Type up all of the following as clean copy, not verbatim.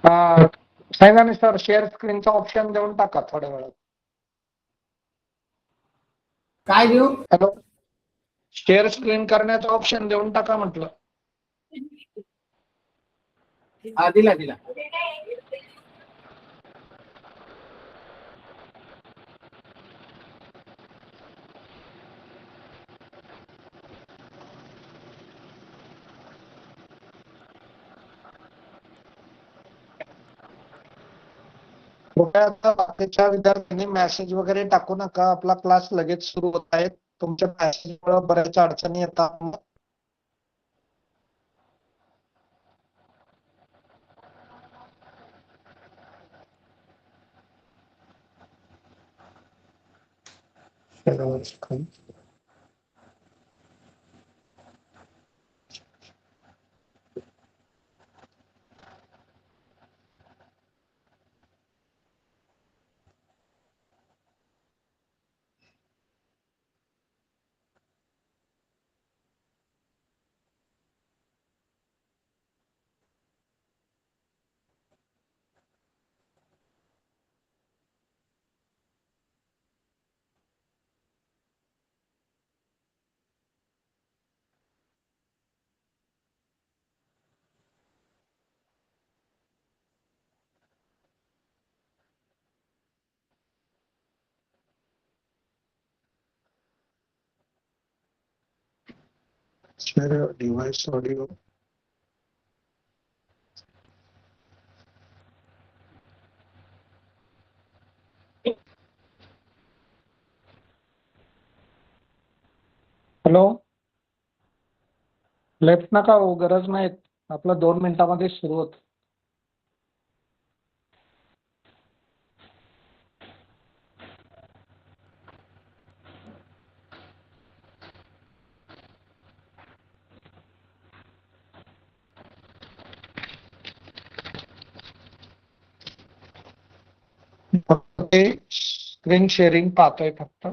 सांगा sir, share स्क्रीनचा option देऊन टाका थोड्या वेळात. काय देऊ? हॅलो, शेअर स्क्रीन करण्याचा ऑप्शन देऊन टाका म्हटलं. हा, दिला दिला. कृपया बाकीच्या विद्यार्थ्यांनी मेसेज वगैरे टाकू नका. आपला क्लास लगेच सुरू होत आहे. तुमच्या मेसेजमुळे बऱ्याच अडचणी येतात. Share your device audio. Hello, left नका हो, गरज नाही. आपलं 2 मिनिटांमध्ये सुरू होत. फक्त ते स्क्रीन शेअरिंग पाहतोय फक्त.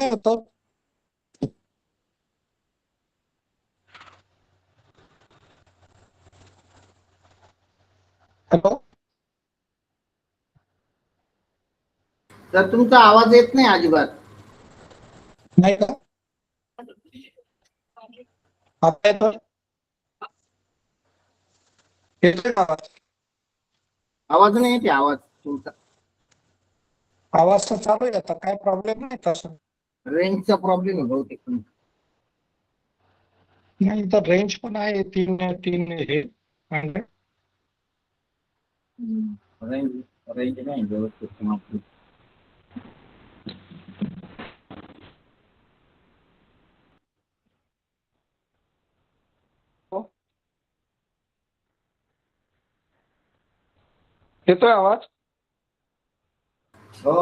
येतो. हॅलो, तर तुमचा आवाज येत नाही अजिबात. नाही का? आता येतो? येतोय का आवाज? आवाज नाही येते, आवाज तुमचा. आवाज तर चालू आहे. आता काय प्रॉब्लेम नाही तसं. रेंजचा प्रॉब्लेम आहे बहुतेक. नाही तर रेंज पण आहे. 3 हे रेंज रेंज नाही व्यवस्थित. येतोय आवाज? हो,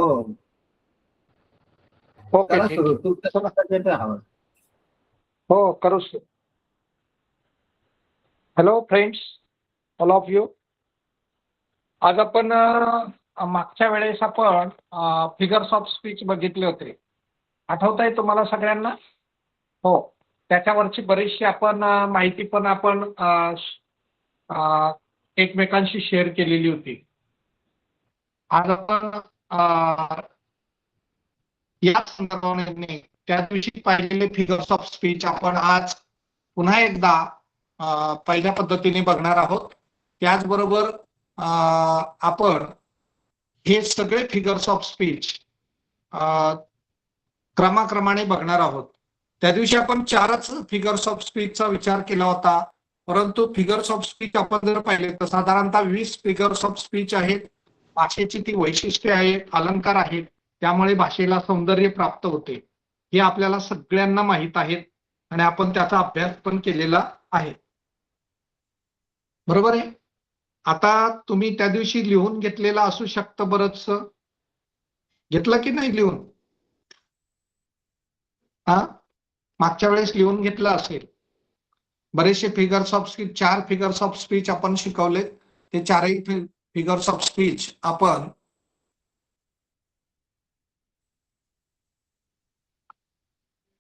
ओके, करा ठीक सुरू. आहे. चला. तुमचा येतोय आवाज. हो, करू. Hello friends, all of you. आज आपण मागच्या वेळेस आपण फिगर्स ऑफ स्पीच बघितले होते. आठवत आहे तुम्हाला सगळ्यांना? हो. त्याच्यावरची बरीचशी आपण माहिती पण आपण एकमेकांशी शेअर केलेली होती. आज आपण या संदर्भाने त्या दिवशी पाहिलेले फिगर्स ऑफ स्पीच आपण आज पुन्हा एकदा पहिल्या पद्धतीने बघणार आहोत. त्याचबरोबर आपण हे सगळे फिगर्स ऑफ स्पीच क्रमाक्रमाने बघणार आहोत. त्या दिवशी आपण 4च फिगर्स ऑफ स्पीचचा विचार केला होता, परंतु फिगर्स ऑफ स्पीच आपण जर पाहिले तर साधारणतः 20 फिगर्स ऑफ स्पीच आहेत. भाषेची ती वैशिष्ट्ये आहेत, अलंकार आहेत, त्यामुळे भाषेला सौंदर्य प्राप्त होते. हे आपल्याला सगळ्यांना माहीत आहेत आणि आपण त्याचा अभ्यास पण केलेला आहे. बरोबर आहे. आता तुम्ही त्या दिवशी लिहून घेतलेलं असू शकतं बरंच. घेतलं की नाही लिहून? मागच्या वेळेस लिहून घेतलं असेल. बरेचसे figures of speech 4 figures of speech आपण शिकवले. ते 4ही फिगर्स ऑफ स्पीच आपण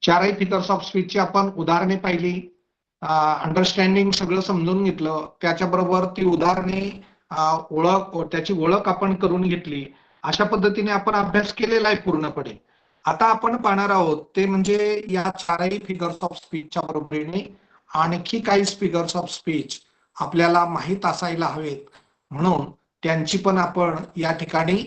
चारही फिगर्स ऑफ स्पीचची आपण उदाहरणे पाहिली, अंडरस्टँडिंग सगळं समजून घेतलं. त्याच्याबरोबर ती उदाहरणे त्याची ओळख आपण करून घेतली. अशा पद्धतीने आपण अभ्यास केलेला आहे पूर्णपणे. आता आपण पाहणार आहोत ते म्हणजे या 4ही फिगर्स ऑफ स्पीचच्या बरोबरीने आणखी काही फिगर्स ऑफ स्पीच आपल्याला माहीत असायला हवेत, म्हणून त्यांची पण आपण या ठिकाणी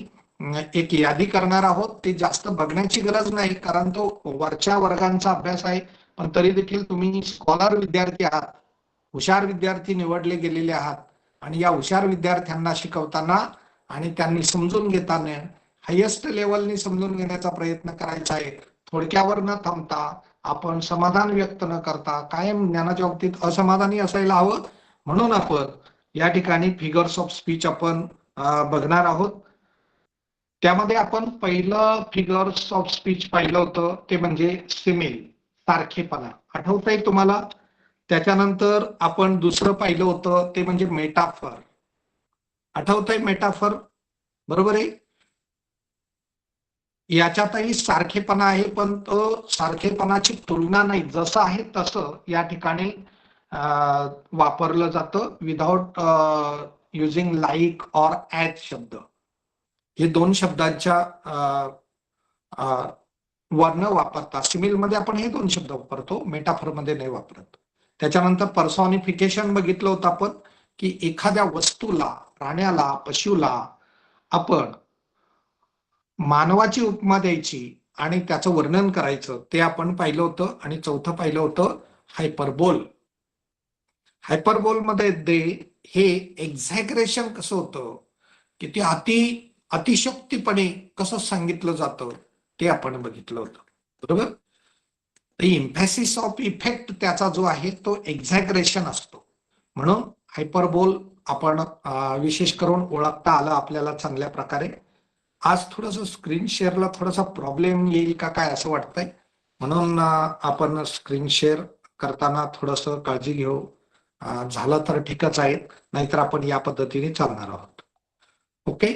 एक यादी करणार आहोत. ते जास्त बघण्याची गरज नाही, कारण तो वरच्या वर्गांचा अभ्यास आहे. पण तरी देखील तुम्ही स्कॉलर विद्यार्थी आहात, हुशार विद्यार्थी निवडले गेलेले आहात आणि या हुशार विद्यार्थ्यांना शिकवताना आणि त्यांनी समजून घेताना हायेस्ट लेवलनी समजून घेण्याचा प्रयत्न करायचा आहे. थोडक्यावर न थांबता आपण समाधान व्यक्त न करता कायम ज्ञानाच्या बाबतीत असमाधानी असायला हवं, म्हणून आपण या ठिकाणी फिगर्स ऑफ स्पीच आपण बघणार आहोत. त्यामध्ये आपण पहिलं फिगर्स ऑफ स्पीच पाहिलं होतं ते म्हणजे सिमिल, सारखेपणा. आठवतंय तुम्हाला? त्याच्यानंतर आपण दुसरं पाहिलं होतं ते म्हणजे मेटाफर. आठवतंय मेटाफर? बरोबर आहे. याच्यातही सारखेपणा आहे, पण तो सारखेपणाची तुलना नाही, जसं आहे तसं या ठिकाणी वापरलं जातं without using like or as शब्द. हे दोन शब्दांच्या वर्ण वापरतात. सिमिल मध्ये आपण हे दोन शब्द वापरतो, मेटाफर मध्ये नाही वापरत. त्याच्यानंतर पर्सॉनिफिकेशन बघितलं होतं आपण, की एखाद्या वस्तूला, प्राण्याला, पशुला आपण मानवाची उपमा द्यायची आणि त्याचं वर्णन करायचं, ते आपण पाहिलं होतं. आणि चौथं पाहिलं होतं हायपरबोल. हायपरबोल मध्ये हे एक्झॅगरेशन कसं होतं, की ते अतिशक्तीपणे कसं सांगितलं जातं ते आपण बघितलं होतं. बरोबर. इम्फॅसिस ऑफ इफेक्ट त्याचा जो आहे तो एक्झॅगरेशन असतो, म्हणून हायपरबोल आपण विशेष करून ओळखता आलं आपल्याला चांगल्या प्रकारे. आज थोडस स्क्रीन शेअरला थोडासा प्रॉब्लेम येईल का काय असं वाटतंय, म्हणून आपण स्क्रीन शेअर करताना थोडस काळजी घेऊ. झालं तर ठीकच आहे, नाहीतर आपण या पद्धतीने चालणार आहोत. ओके.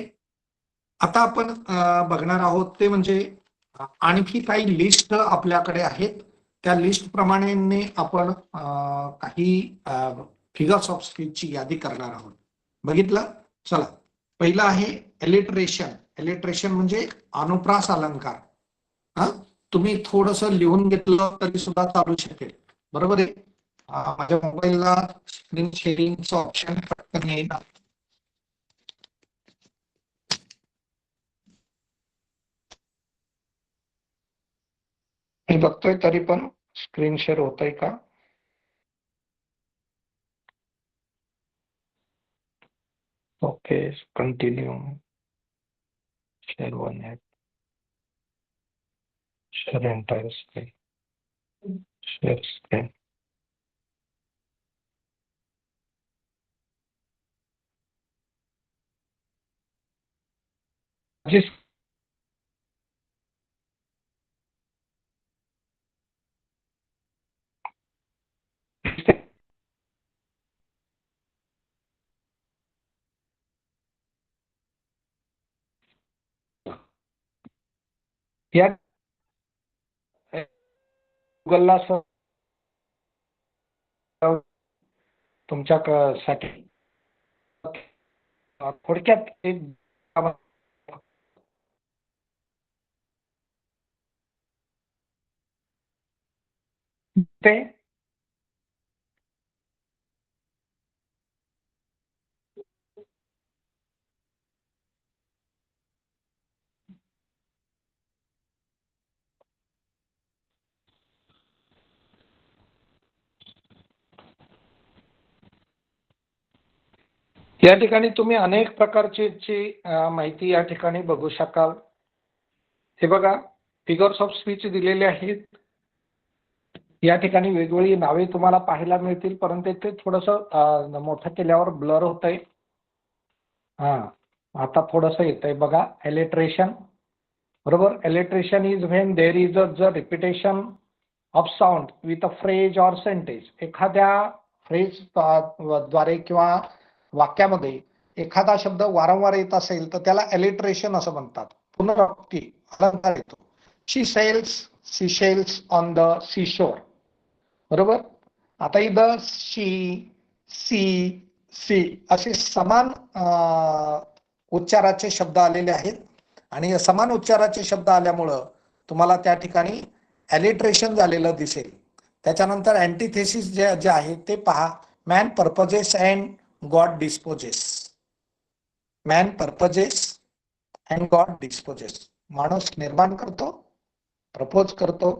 आता आपण बघणार आहोत ते म्हणजे आणखी काही लिस्ट आपल्याकडे आहेत. त्या लिस्ट प्रमाणे आपण काही फिगर्स ऑफ स्पीचची यादी करणार आहोत. बघितलं? चला. पहिलं आहे एलिट्रेशन. एलिट्रेशन म्हणजे अनुप्रास अलंकार. तुम्ही थोडस लिहून घेतलं तरी सुद्धा चालू शकेल. बरोबर आहे. माझ्या मोबाईलला स्क्रीन शेअरिंगचं ऑप्शन पटकन येईल. मी बघतोय तरी पण स्क्रीन शेअर होतंय का? Okay, continue. Share one app. Share entire screen. Share screen. या गुगलला तुमच्या साठी थोडक्यात एक ते या ठिकाणी तुम्ही अनेक प्रकारची माहिती या ठिकाणी बघू शकाल. हे बघा, फिगर्स ऑफ स्पीच दिलेले आहेत. या ठिकाणी वेगवेगळी नावे तुम्हाला पाहायला मिळतील, परंतु ते थोडंसं मोठं केल्यावर ब्लर होतंय. आता थोडंसं येतंय बघा. एलिट्रेशन, बरोबर. Alliteration is when there is the repetition of sound with a phrase or sentence. एखाद्या फ्रेज द्वारे किंवा वाक्यामध्ये एखादा शब्द वारंवार येत असेल तर त्याला एलिट्रेशन असं म्हणतात. पुनरावृत्ती, अलंकार येतो. She sells on the sea shore, बरोबर. आता इथं शी, सी असे समान उच्चाराचे शब्द आलेले आहेत आणि समान उच्चाराचे शब्द आल्यामुळं तुम्हाला त्या ठिकाणी एलिट्रेशन झालेलं दिसेल. त्याच्यानंतर अँटिथेसिस जे आहे ते पहा. Man purposes and God disposes. Man purposes and God disposes. माणूस निर्माण करतो, प्रपोज करतो,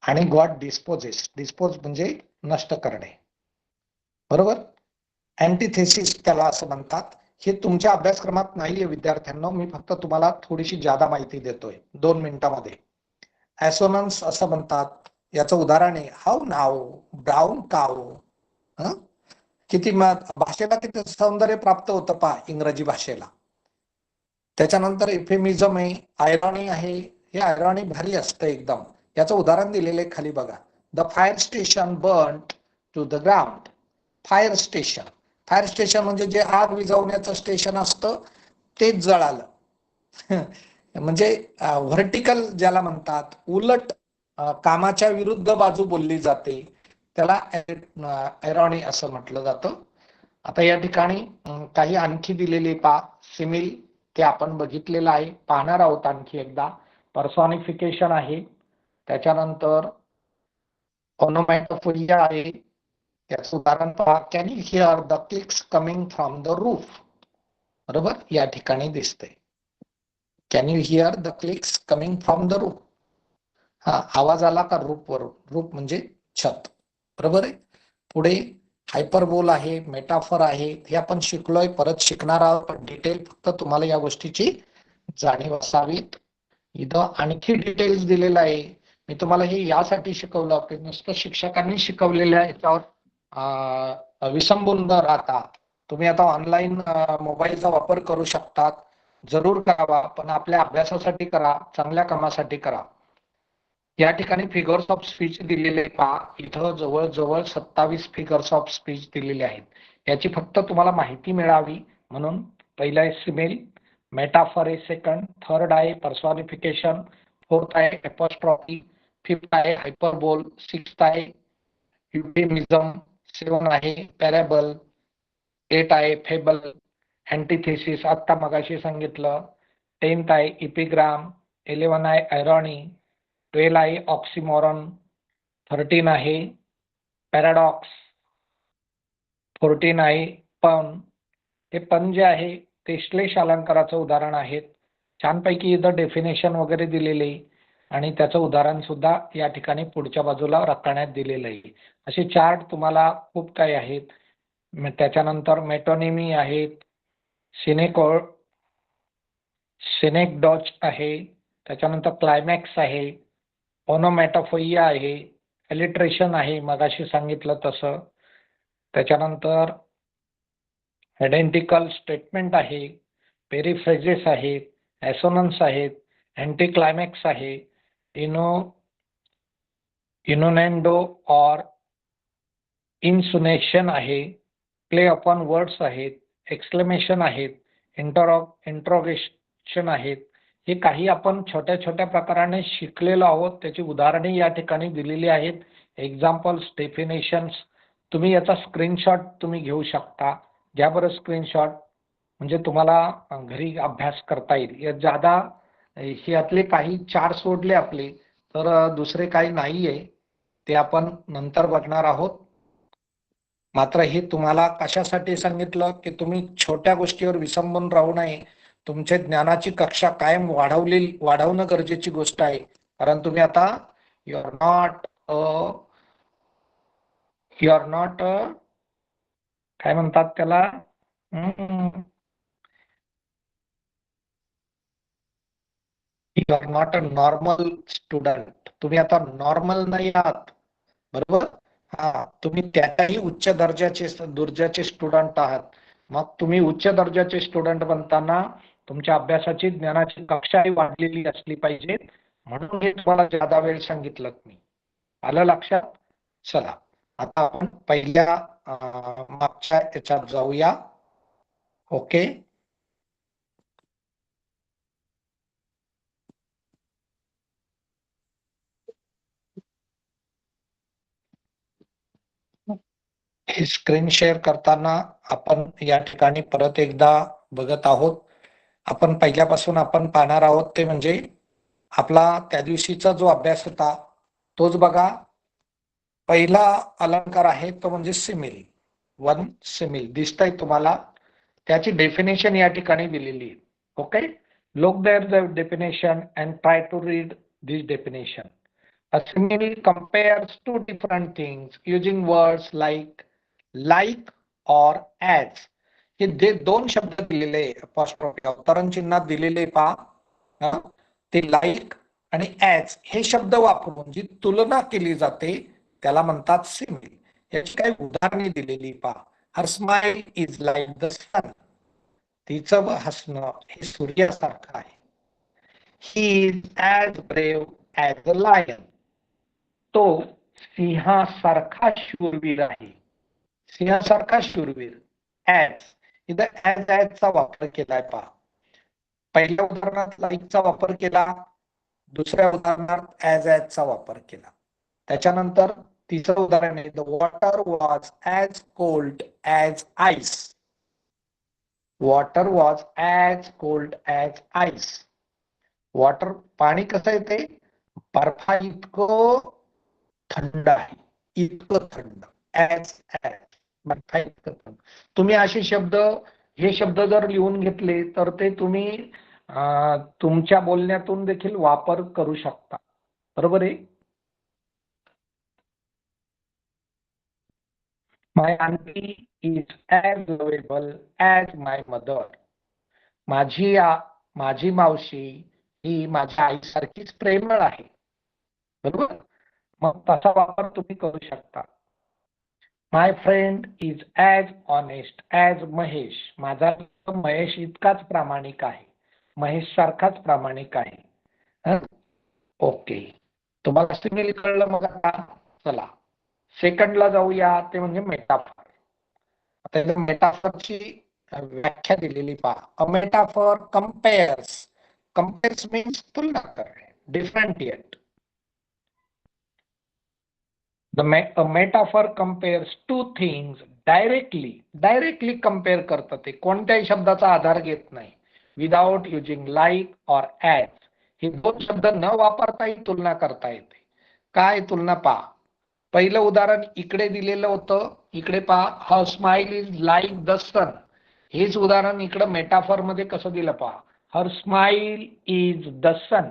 आणि गॉड डिस्पोजेस. डिस्पोज म्हणजे नष्ट करणे, बरोबर. अँटिथेसिस त्याला असं म्हणतात. हे तुमच्या अभ्यासक्रमात नाहीये विद्यार्थ्यांना, मी फक्त तुम्हाला थोडीशी जादा माहिती देतोय 2 मिनिटांमध्ये. ऍसोनन्स असं म्हणतात. याचं उदाहरण आहे हाऊ नाऊ, ब्राऊन काऊ. किती भाषेला किती सौंदर्य प्राप्त होतं पहा इंग्रजी भाषेला. त्याच्यानंतर इफेमिझम आहे, आयरॉनी आहे. हे आयरॉनी भारी असतं एकदम. याचं उदाहरण दिलेले खाली बघा. The fire station burn to the ground. Fire station, fire station म्हणजे जे आग विझवण्याचं स्टेशन असतं तेच जळालं. म्हणजे व्हर्टिकल ज्याला म्हणतात, उलट कामाच्या विरुद्ध बाजू बोलली जाते, त्याला आयरॉनी असं म्हटलं जातं. आता या ठिकाणी काही आणखी दिलेले पहा. सिमिल ते आपण बघितलेलं आहे, पाहणार आहोत आणखी एकदा. पर्सॉनिफिकेशन आहे. त्याच्यानंतर ओनोमॅटोपोइया आहे. याचं उदाहरण पहा. Can you here the clicks coming from the roof. बरोबर, या ठिकाणी दिसते. Can you here the clicks coming from the roof. आवाज आला का रूफ वरून. रूफ म्हणजे छत, बरोबर आहे. पुढे हायपरबोल आहे, मेटाफर आहे. हे आपण शिकलोय, परत शिकणार आहोत, पण डिटेल फक्त तुम्हाला या गोष्टीची जाणीव असावीत. इथं आणखी डिटेल्स दिलेलं आहे. मी तुम्हाला हे यासाठी शिकवलं की नुसतं शिक्षकांनी शिकवलेल्या याच्यावर विसंबून न राहता तुम्ही आता ऑनलाईन मोबाईलचा वापर करू शकतात. जरूर करावा, पण आपल्या अभ्यासासाठी करा, चांगल्या कामासाठी करा. या ठिकाणी फिगर्स ऑफ स्पीच दिलेले पहा. इथं जवळजवळ 27 फिगर्स ऑफ स्पीच दिलेले आहेत. याची फक्त तुम्हाला माहिती मिळावी म्हणून पहिला आहे सिमिल, मेटाफर आहे सेकंड, थर्ड आहे पर्सॉनिफिकेशन, फोर्थ आहे एपॉस्ट्रॉफी, फिफ्थ आहे हायपरबोल, सिक्स्थ आहे युफेमिझम, 7 आहे पॅराबल, 8 आहे फेबल, अँटिथेसिस आत्ता मगाशी सांगितलं, 10th आहे इपिग्राम, 11 आहे आयरॉनी, 12 आहे ऑक्सिमॉरन, 13 आहे पॅराडॉक्स, 14 आहे पण. हे पण जे आहे ते श्लेष अलंकाराचं उदाहरण आहेत. छानपैकी इथं डेफिनेशन वगैरे दिलेले आणि त्याचं उदाहरण सुद्धा या ठिकाणी पुढच्या बाजूला रकान्यात दिलेलं आहे. असे चार्ट तुम्हाला खूप काही आहेत. त्याच्यानंतर मेटोनिमी आहेत, सिनेक्डॉच आहे, त्याच्यानंतर क्लायमॅक्स आहे, ओनोमॅटोपोइया आहे, एलिट्रेशन आहे मगाशी सांगितलं तसं. त्याच्यानंतर आयडेंटिकल स्टेटमेंट आहे, पेरिफ्रेजेस आहेत, ऍसोनन्स आहेत, अँटी क्लायमॅक्स आहे, इनोनेंडो और इन्सुनेशन आहे, प्ले अपॉन वर्ड्स आहेत, एक्सक्लेमेशन आहेत, इंट्रोगेशन आहेत, हे काही आपण छोट्या छोट्या प्रकाराने शिकलेलो आहोत. त्याची उदाहरणे या ठिकाणी दिलेली आहेत. Examples, definitions. तुम्ही याचा स्क्रीनशॉट तुम्ही घेऊ शकता. घ्या बरं स्क्रीनशॉट, म्हणजे तुम्हाला घरी अभ्यास करता येईल. यात ज्यादा यातले काही 4 सोडले आपले, तर दुसरे काही नाहीये, ते आपण नंतर बघणार आहोत. मात्र हे तुम्हाला कशासाठी सांगितलं की तुम्ही छोट्या गोष्टीवर विसंबून राहू नये. तुमच्या ज्ञानाची कक्षा कायम वाढवणं गरजेची गोष्ट आहे. कारण तुम्ही आता यू आर नॉट काय म्हणतात त्याला, you are not a normal student. तुम्ही आता नॉर्मल नाही आहात, बरोबर. हा, तुम्ही त्याच्याही उच्च दर्जाचे स्टुडंट आहात. मग तुम्ही उच्च दर्जाचे स्टुडंट बनताना तुमच्या अभ्यासाची ज्ञानाची कक्षाही वाढलेली असली पाहिजे. म्हणून हे तुम्हाला ज्यादा वेळ सांगितलं मी. आलं लक्षात? चला आता आपण पहिल्या मागच्या याच्यात जाऊया. ओके. हे स्क्रीन शेअर करताना आपण या ठिकाणी परत एकदा बघत आहोत. आपण पहिल्यापासून आपण पाहणार आहोत ते म्हणजे आपला त्या दिवशीचा जो अभ्यास होता तोच बघा. पहिला अलंकार आहे तो म्हणजे सिमिल. वन सिमिल दिसतंय तुम्हाला. त्याची डेफिनेशन या ठिकाणी दिलेली आहे. Okay. Look there the definition and try to read this definition. A simile compares two different things using words like or as. हे जे दोन शब्द दिलेले apostrophe अवतरण चिन्हात दिलेले पहा, ते लाईक आणि ऍज हे शब्द वापरून जी तुलना केली जाते त्याला म्हणतात सिमिल. याची काही उदाहरणे दिलेली पहा. Her smile is like the sun. तिचं हसणं हे सूर्यासारखं आहे. He is as brave as a lion. तो सिंहासारखा शूरवीर आहे. सिंहासारखा शूरवीर. ॲज इथं ॲजचा वापर केलाय पहा. पहिल्या उदाहरणात लाईकचा वापर केला, दुसऱ्या उदाहरणात ॲजचा वापर केला. त्याच्यानंतर तिसरं उदाहरण आहे, the water was as cold as ice. Water was as cold as ice. Water पाणी कसं येते, बर्फा इतकं थंड आहे, इतकं थंड. ॲज ॲज बर्फा इतकं थंड. तुम्ही असे शब्द, हे शब्द जर लिहून घेतले तर ते तुम्ही तुमच्या बोलण्यातून देखील वापर करू शकता. बरोबर आहे. My aunty is as lovable as my mother. माझी मावशी ही माझ्या आईसारखीच प्रेमळ आहे. बरोबर. मग तसा वापर तुम्ही करू शकता. My friend is as honest as Mahesh. माझा महेश इतकाच प्रामाणिक आहे, महेश सारखाच प्रामाणिक आहे. ओके. तुम्हाला सिमिल कळलं. मग आता चला सेकंडला जाऊया, ते म्हणजे मेटाफर. आता मेटाफरची व्याख्या दिलेली पहा. अ मेटाफर कंपेअर्स मीन्स तुलना करणे, डिफरंटिएट. A metaphor compares two things directly compare करतात. ते कोणत्याही शब्दाचा आधार घेत नाही. विदाउट युजिंग लाईक और ॲज. हे दोन शब्द न वापरताही तुलना करता येते. काय तुलना पहा. पहिलं उदाहरण इकडे दिलेलं होतं, इकडे पहा, her smile is like the sun. हेच उदाहरण इकडं मेटाफर मध्ये कसं दिलं पहा. Her smile is the sun.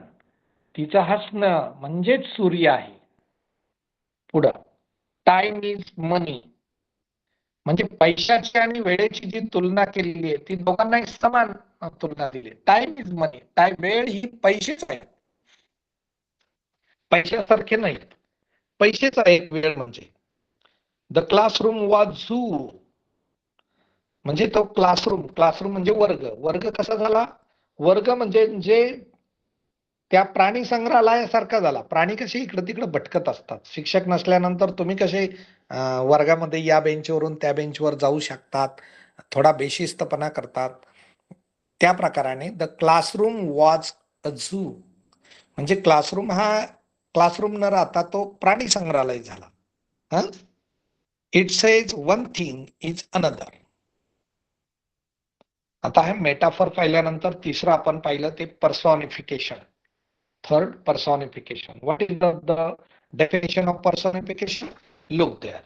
तिचं हसणं म्हणजेच सूर्य आहे. पुढं टाइम इज मनी. म्हणजे पैशाची आणि वेळेची जी तुलना केलेली आहे ती दोघांना समान तुलना दिली. टाइम इज मनी. वेळ ही पैसेच आहे, पैशासारखे नाही, पैसेच आहे वेळ म्हणजे. The classroom was zoo. म्हणजे तो क्लासरूम म्हणजे वर्ग कसा झाला. वर्ग म्हणजे त्या प्राणी संग्रहालयासारखा झाला. प्राणी कसे इकडे तिकडे भटकत असतात. शिक्षक नसल्यानंतर तुम्ही कसे वर्गामध्ये या बेंचवरून त्या बेंचवर जाऊ शकतात, थोडा बेशिस्तपणा करतात, त्या प्रकाराने the classroom was a zoo. म्हणजे क्लासरूम हा क्लासरूम न राहता तो प्राणी संग्रहालय झाला. हा. It says one thing is another. आता हे मेटाफर पाहिल्यानंतर तिसरं आपण पाहिलं ते personification. Third, personification. What is the definition of personification? Look there.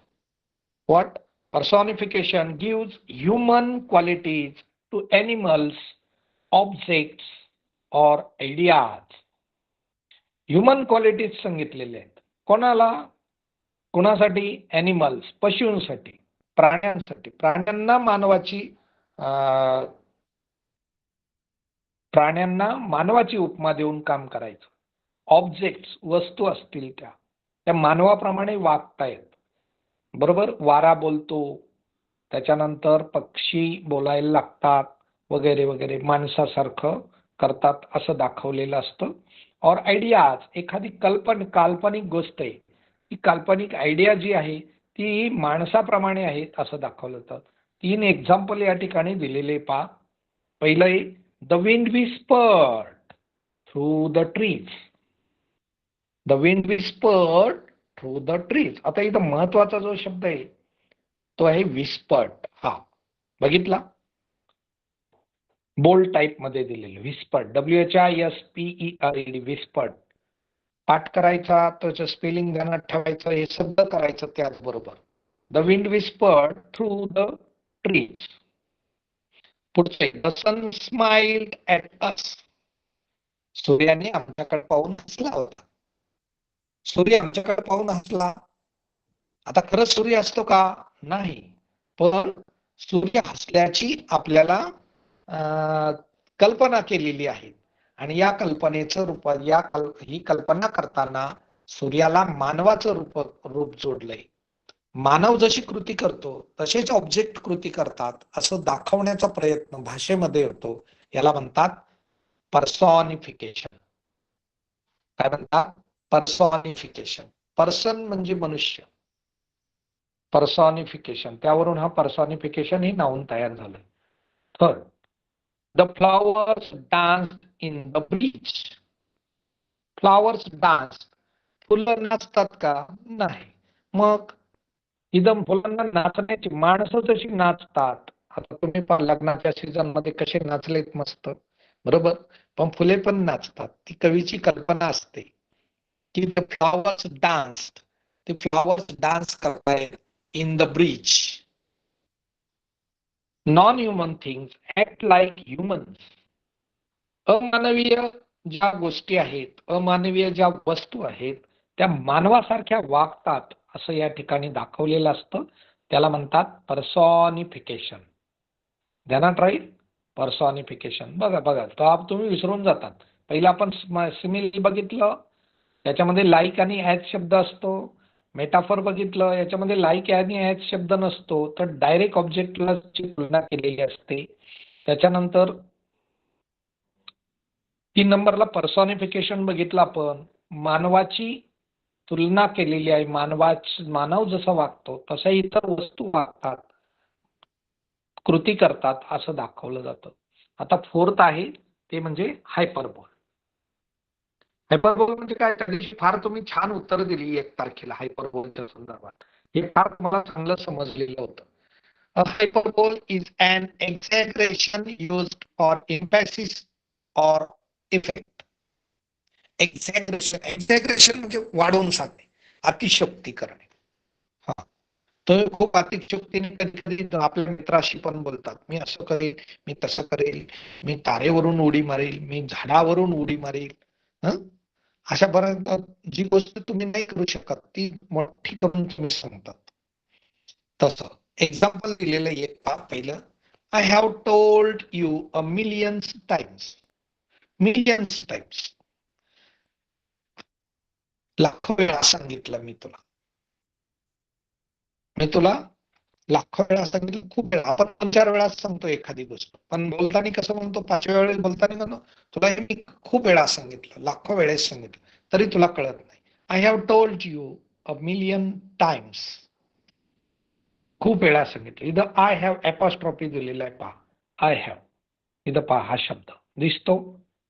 What? Personification gives human qualities to animals, objects or ideas. Human qualities सांगितलेले आहेत. कोणाला? कोणासाठी? ॲनिमल्स, पशूंसाठी, प्राण्यांसाठी. प्राण्यांना मानवाची उपमा देऊन काम करायचं. ऑब्जेक्ट्स, वस्तू असतील त्या मानवाप्रमाणे वागतायत. बरोबर. वारा बोलतो, त्याच्यानंतर पक्षी बोलायला लागतात वगैरे वगैरे, माणसासारखं करतात असं दाखवलेलं असतं. और आयडियाज, एखादी काल्पनिक गोष्ट आहे, ती काल्पनिक आयडिया जी आहे ती माणसाप्रमाणे आहेत असं दाखवलं जातं. 3 एक्झाम्पल या ठिकाणी दिलेले पहा. पहिलं आहे the wind whispered through the trees. The wind whispered through the trees. आता इथं महत्वाचा जो शब्द आहे तो आहे विस्पर्ड. हा बघितला, बोल्ड टाइप मध्ये दिलेलं विस्पर्ड. WHISPERED, whispered. पाठ करायचा, त्याचं स्पेलिंग ध्यानात ठेवायचं, हे शब्द करायचं त्याचबरोबर. The wind whispered through the trees. पुढचे, द सन स्माइल्ड ॲट अस. सूर्याने आमच्याकडे पाहून हसला होता. सूर्य आमच्याकडे पाहून हसला. आता खरंच सूर्य असतो का? नाही, पण सूर्य हसल्याची आपल्याला कल्पना केलेली आहे. आणि या कल्पनेचं रूप, ही कल्पना करताना सूर्याला मानवाचं रूप जोडलंय. मानव जशी कृती करतो तसेच ऑब्जेक्ट कृती करतात असं दाखवण्याचा प्रयत्न भाषेमध्ये होतो. याला म्हणतात पर्सॉनिफिकेशन. काय म्हणतात? पर्सॉनिफिकेशन. पर्सन म्हणजे मनुष्य. पर्सॉनिफिकेशन, त्यावरून हा पर्सॉनिफिकेशन हे नाऊन तयार झालं. Third, the flowers dance in the breeze. Flowers dance. फुलं नाचतात का? नाही. मग इथं फुलांना नाचण्याची, माणसं जशी नाचतात, आता तुम्ही लग्नाच्या सीझन मध्ये कसे नाचलेत मस्त, बरोबर. पण फुले पण नाचतात. ती कवीची कल्पना असते की द फ्लॉवर्स डान्स, ते फ्लॉवर्स डान्स करतायत in the bridge. Non human things act like humans. अमानवीय ज्या गोष्टी आहेत, अमानवीय ज्या वस्तू आहेत, त्या मानवासारख्या वागतात असं या ठिकाणी दाखवलेलं असतं. त्याला म्हणतात पर्सॉनिफिकेशन. ध्यानात राहील, पर्सॉनिफिकेशन. बघा तर तुम्ही विसरून जातात. पहिला आपण सिमिली बघितलं, त्याच्यामध्ये लाईक आणि ॲज शब्द असतो. मेटाफर बघितलं, याच्यामध्ये लाईक आणि ॲज शब्द नसतो, तर डायरेक्ट ऑब्जेक्टला तुलना केलेली असते. त्याच्यानंतर 3 नंबरला पर्सॉनिफिकेशन बघितलं आपण, मानवाची तुलना केलेली आहे. मानव जसा वागतो तसा इतर वस्तू वागतात, कृती करतात असं दाखवलं जातं. आता फोर्थ आहे ते म्हणजे हायपरबोल. हायपरबोल म्हणजे काय? त्या दिवशी फार तुम्ही छान उत्तर दिली 1 तारखेला हायपरबोलच्या संदर्भात. हे फार मला चांगलं समजलेलं होतं. A hyperbole is an exaggeration used for emphasis or effect. Exaggeration म्हणजे वाढवून सांगणे, अतिशयोक्ती करणे. हा, तर खूप अतिशयोक्तीने कधी कधी आपल्या मित्राशी पण बोलतात, मी असं करेल, मी तसं करेल, मी तारेवरून उडी मारेल, मी झाडावरून उडी मारेल. अशापर्यंत जी गोष्ट तुम्ही नाही करू शकत ती मोठी करून तुम्ही सांगतात. तसं एक्झाम्पल दिलेलं एक पहा. पहिलं, I have told you a millions times. Millions times, लाखो वेळा सांगितलं मी तुला. लाखो वेळा सांगितलं, खूप वेळा. आपण 2-4 वेळा सांगतो एखादी गोष्ट, पण बोलताना कसं म्हणतो, 5व्या वेळेस बोलताना म्हणतो तुला हे मी खूप वेळा सांगितलं, लाखो वेळेस सांगितलं, तरी तुला कळत नाही. I have told you a million times. खूप वेळा सांगितलं. इथं आय हॅव ॲपॉस्ट्रॉफी दिलेला आहे पहा. आय हॅव, इथं पहा हा शब्द दिसतो,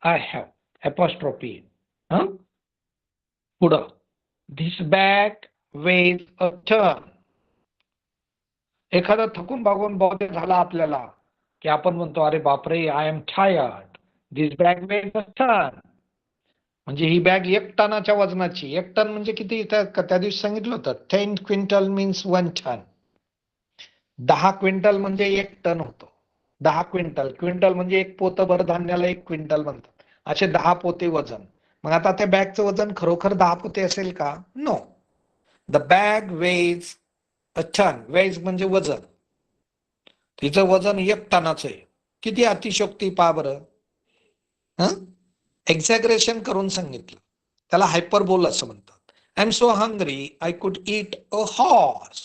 आय हॅव. apostrophe. पुढं this bag weighs a ton. एखादा थकून भागून बहुतेक झाला आपल्याला की आपण म्हणतो अरे बापरे I am tired, this bag weighs a ton. म्हणजे ही बॅग 1 टनाच्या वजनाची. 1 टन म्हणजे किती? त्या दिवशी सांगितलं होतं 10 क्विंटल मीन्स 1 टन. 10 क्विंटल म्हणजे 1 टन होतो. 10 क्विंटल, क्विंटल म्हणजे 1 पोतं भर धान्याला 1 क्विंटल म्हणतात. असे 10 पोते वजन. मग आता त्या बॅगचं वजन खरोखर 10 पोते असेल का? No. The bag weighs a ton. Weighs म्हणजे वजन. तिचं वजन 1 टनाचं आहे. किती अतिशयोक्ती पहा बरं. एक्झॅगरेशन करून सांगितलं. त्याला हायपरबोल असं म्हणतात. I am so hungry I could eat a horse.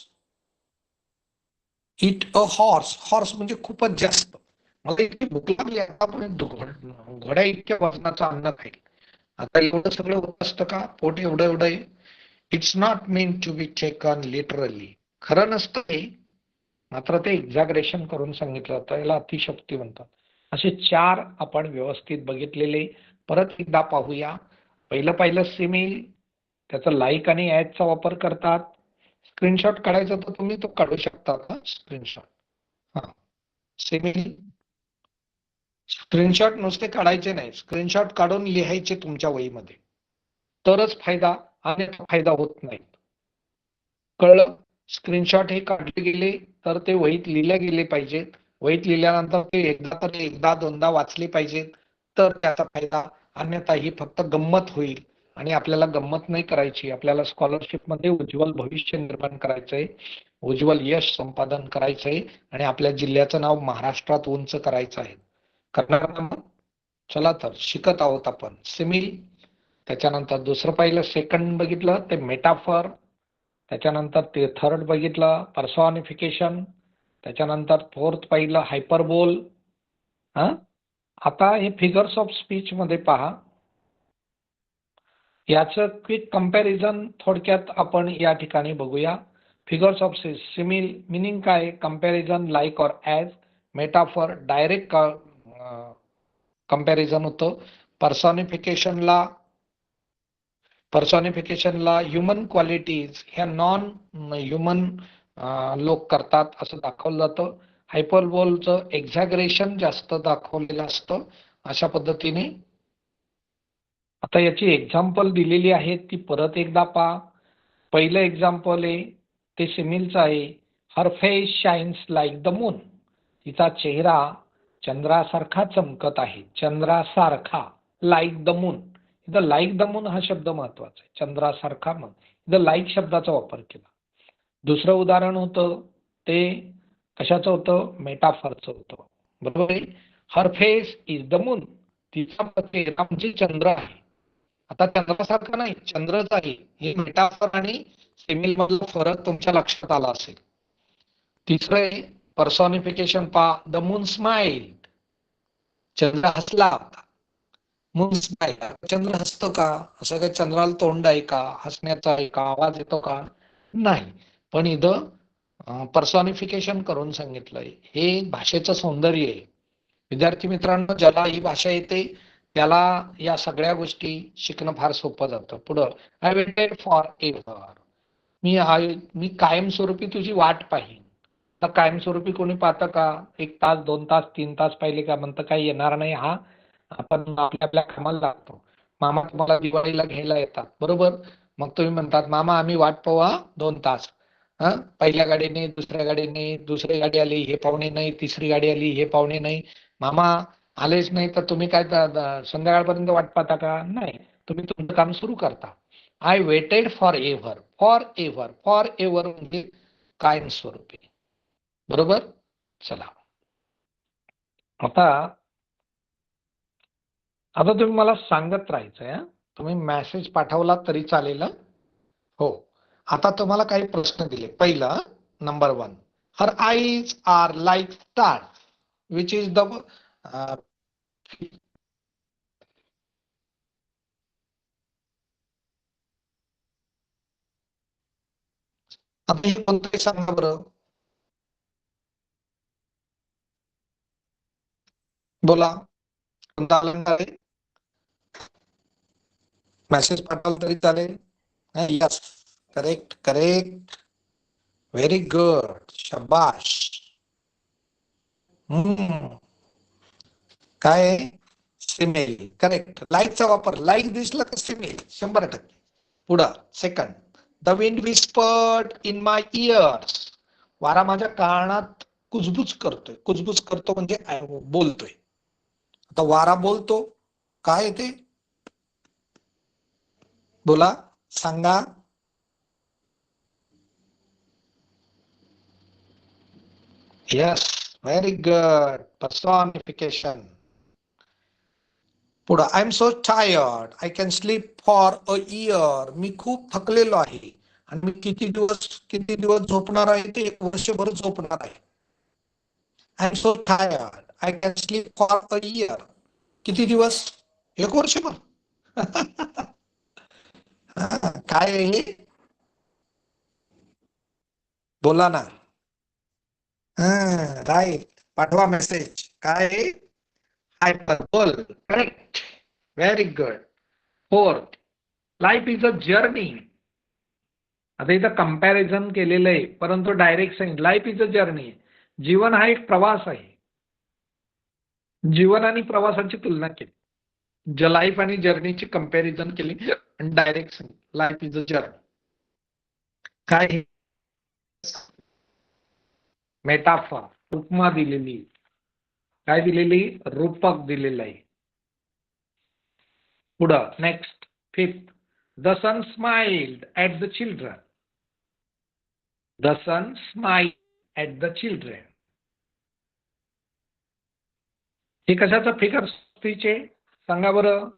Eat a horse. Horse म्हणजे खूपच जास्त. मला इतकी भूक लागली आता पण घोड्या इतक्या वजनाचं अन्न खाईल. आता एवढं सगळं होत असतं का? पोट एवढं एवढं आहे. It's not mean to be taken literally. खरं नसतं ते, मात्र ते एक्झॅगरेशन करून सांगितलं होतं. याला अतिशयोक्ती म्हणतात. असे 4 आपण व्यवस्थित बघितलेले. परत एकदा पाहूया. पहिलं सिमिल, त्याचा लाईक आणि ऍडचा वापर करतात. स्क्रीनशॉट काढायचा तर तुम्ही तो काढू शकता का स्क्रीनशॉट? हा, सिमिल स्क्रीनशॉट नुसते काढायचे नाही, स्क्रीनशॉट काढून लिहायचे तुमच्या वहीमध्ये, तरच फायदा, अन्यथा फायदा होत नाही. कळलं? स्क्रीनशॉट हे काढले गेले तर ते वहीत लिहिले गेले पाहिजेत. वहीत लिहिल्यानंतर ते एकदा दोनदा वाचले पाहिजेत, तर त्याचा फायदा. अन्यथा ही फक्त गंमत होईल आणि आपल्याला गंमत नाही करायची. आपल्याला स्कॉलरशिप मध्ये उज्ज्वल भविष्य निर्माण करायचंय, उज्ज्वल यश संपादन करायचंय आणि आपल्या जिल्ह्याचं नाव महाराष्ट्रात उंच करायचं आहे. करणार ना मग? चला तर शिकत आहोत आपण. सिमिल, त्याच्यानंतर दुसरं पाहिलं, सेकंड बघितलं ते मेटाफर, त्याच्यानंतर ते थर्ड बघितलं पर्सॉनिफिकेशन, त्याच्यानंतर फोर्थ पाहिलं हायपरबोल. आता हे फिगर्स ऑफ स्पीच मध्ये पहा. याचं क्विक कंपॅरिझन थोडक्यात आपण या ठिकाणी बघूया. फिगर्स ऑफ सिमिल मिनिंग काय? Comparison like or as. Metaphor direct comparison होतं. पर्सॉनिफिकेशनला ह्युमन क्वालिटीज ह्या नॉन ह्युमन लोक करतात असं दाखवलं जातं. हायपरबोलचं एक्झॅगरेशन जास्त दाखवलेलं असतं अशा पद्धतीने. आता याची एक्झाम्पल दिलेली आहे, ती परत एकदा पहा. पहिलं एक्झाम्पल आहे ते सिमिलचं आहे. Her face shines like the moon. तिचा चेहरा चंद्रासारखा चमकत आहे. चंद्रासारखा, लाईक द मून. इथं लाईक द मून हा शब्द महत्वाचा आहे. चंद्रासारखा मून, इथं लाईक शब्दाचा वापर केला. दुसरं उदाहरण होतं ते कशाचं होतं? मेटाफरचं होतं. बरोबर आहे. Her face is the moon. तिचा चेहरा म्हणजे चंद्र आहे. आता चंद्रासारखा नाही, चंद्रच आहे. हे मेटाफर आणि सिमिल मधला फरक तुमच्या लक्षात आला असेल. तिसरं पर्सॉनिफिकेशन पहा. The moon smiled. चंद्र हसला होता. Moon smiled. चंद्र हसतो का? असं काही चंद्राला तोंड आहे का? हसण्याचा आहे का? आवाज येतो का? नाही. पण इथं पर्सॉनिफिकेशन करून सांगितलंय. हे भाषेचं सौंदर्य आहे. विद्यार्थी मित्रांनो, ज्याला ही भाषा येते त्याला या सगळ्या गोष्टी शिकणं फार सोपं जातं. पुढं, आय वेटेड फॉर एव्हर. मी कायमस्वरूपी तुझी वाट पाहिन. तर कायमस्वरूपी कोणी पाहतं का? 1 तास, 2 तास, 3 तास पाहिले का म्हणतं काही येणार नाही हा, आपण आपल्या आपल्या कामाला लागतो. मामा तुम्हाला दिवाळीला घ्यायला येतात, बरोबर? मग तुम्ही म्हणतात मामा आम्ही वाट पाहू 2 तास. पहिल्या गाडीने, दुसऱ्या गाडीने, दुसरी गाडी आली हे पाहुणे नाही, तिसरी गाडी आली हे पाहुणे नाही. मामा आलेच नाही तर तुम्ही काय संध्याकाळपर्यंत वाट पाहता का? नाही, तुम्ही तुमचं काम सुरू करता. I waited for ever. For ever, for ever म्हणजे कायमस्वरूपी. बरोबर? चला, आता तुम्ही मला सांगत राहायचंय. तुम्ही मेसेज पाठवला तरी चालेल. हो. आता तुम्हाला काही प्रश्न दिले. पहिला, number 1, her eyes are like stars, which is the आता हे कोणतं सांगा बरं. बोला, कोणता अलंकार आहे? मेसेज पाठवलं तरी चालेल. Yes, correct correct, very good, शाबाश. काय सिमेल, करेक्ट. लाईकचा वापर, लाईक दिसलं का सिमेल 100%. पुढं second, the wind whispered in my years. वारा माझ्या कानात कुजबुज करतोय. कुजबुज करतो म्हणजे बोलतोय. आता वारा बोलतो, काय ते बोला, सांगा. Yes, very good, personification. पुढं, I am so tired, I can sleep for a year. मी खूप थकलेलो आहे आणि मी किती दिवस झोपणार आहे ते 1 वर्षभर झोपणार आहे. I am so tired, I can sleep for a year. किती दिवस? 1 वर्षभर. काय आहे हे? बोला ना. राईट, पाठवा मेसेज. काय आहे? Hyperbole, correct, very good. Fourth, life is a journey. आता इथं कंपॅरिझन केलेलं आहे, परंतु डायरेक्ट सांगितलं लाईफ इज अ जर्नी. जीवन हा एक प्रवास आहे. जीवन आणि प्रवासाची तुलना केली, लाईफ आणि जर्नीची कंपॅरिझन केली आणि डायरेक्ट सांगितलं लाईफ इज अ जर्नी. काय? मेटाफर, उपमा दिलेली. काय दिलेली? रूपक दिलेलं आहे. पुढं next, fifth, the sun smiled at the children. The sun smiled at the children. हे कशाचं फिगर स्पीच आहे? सांगा बरं.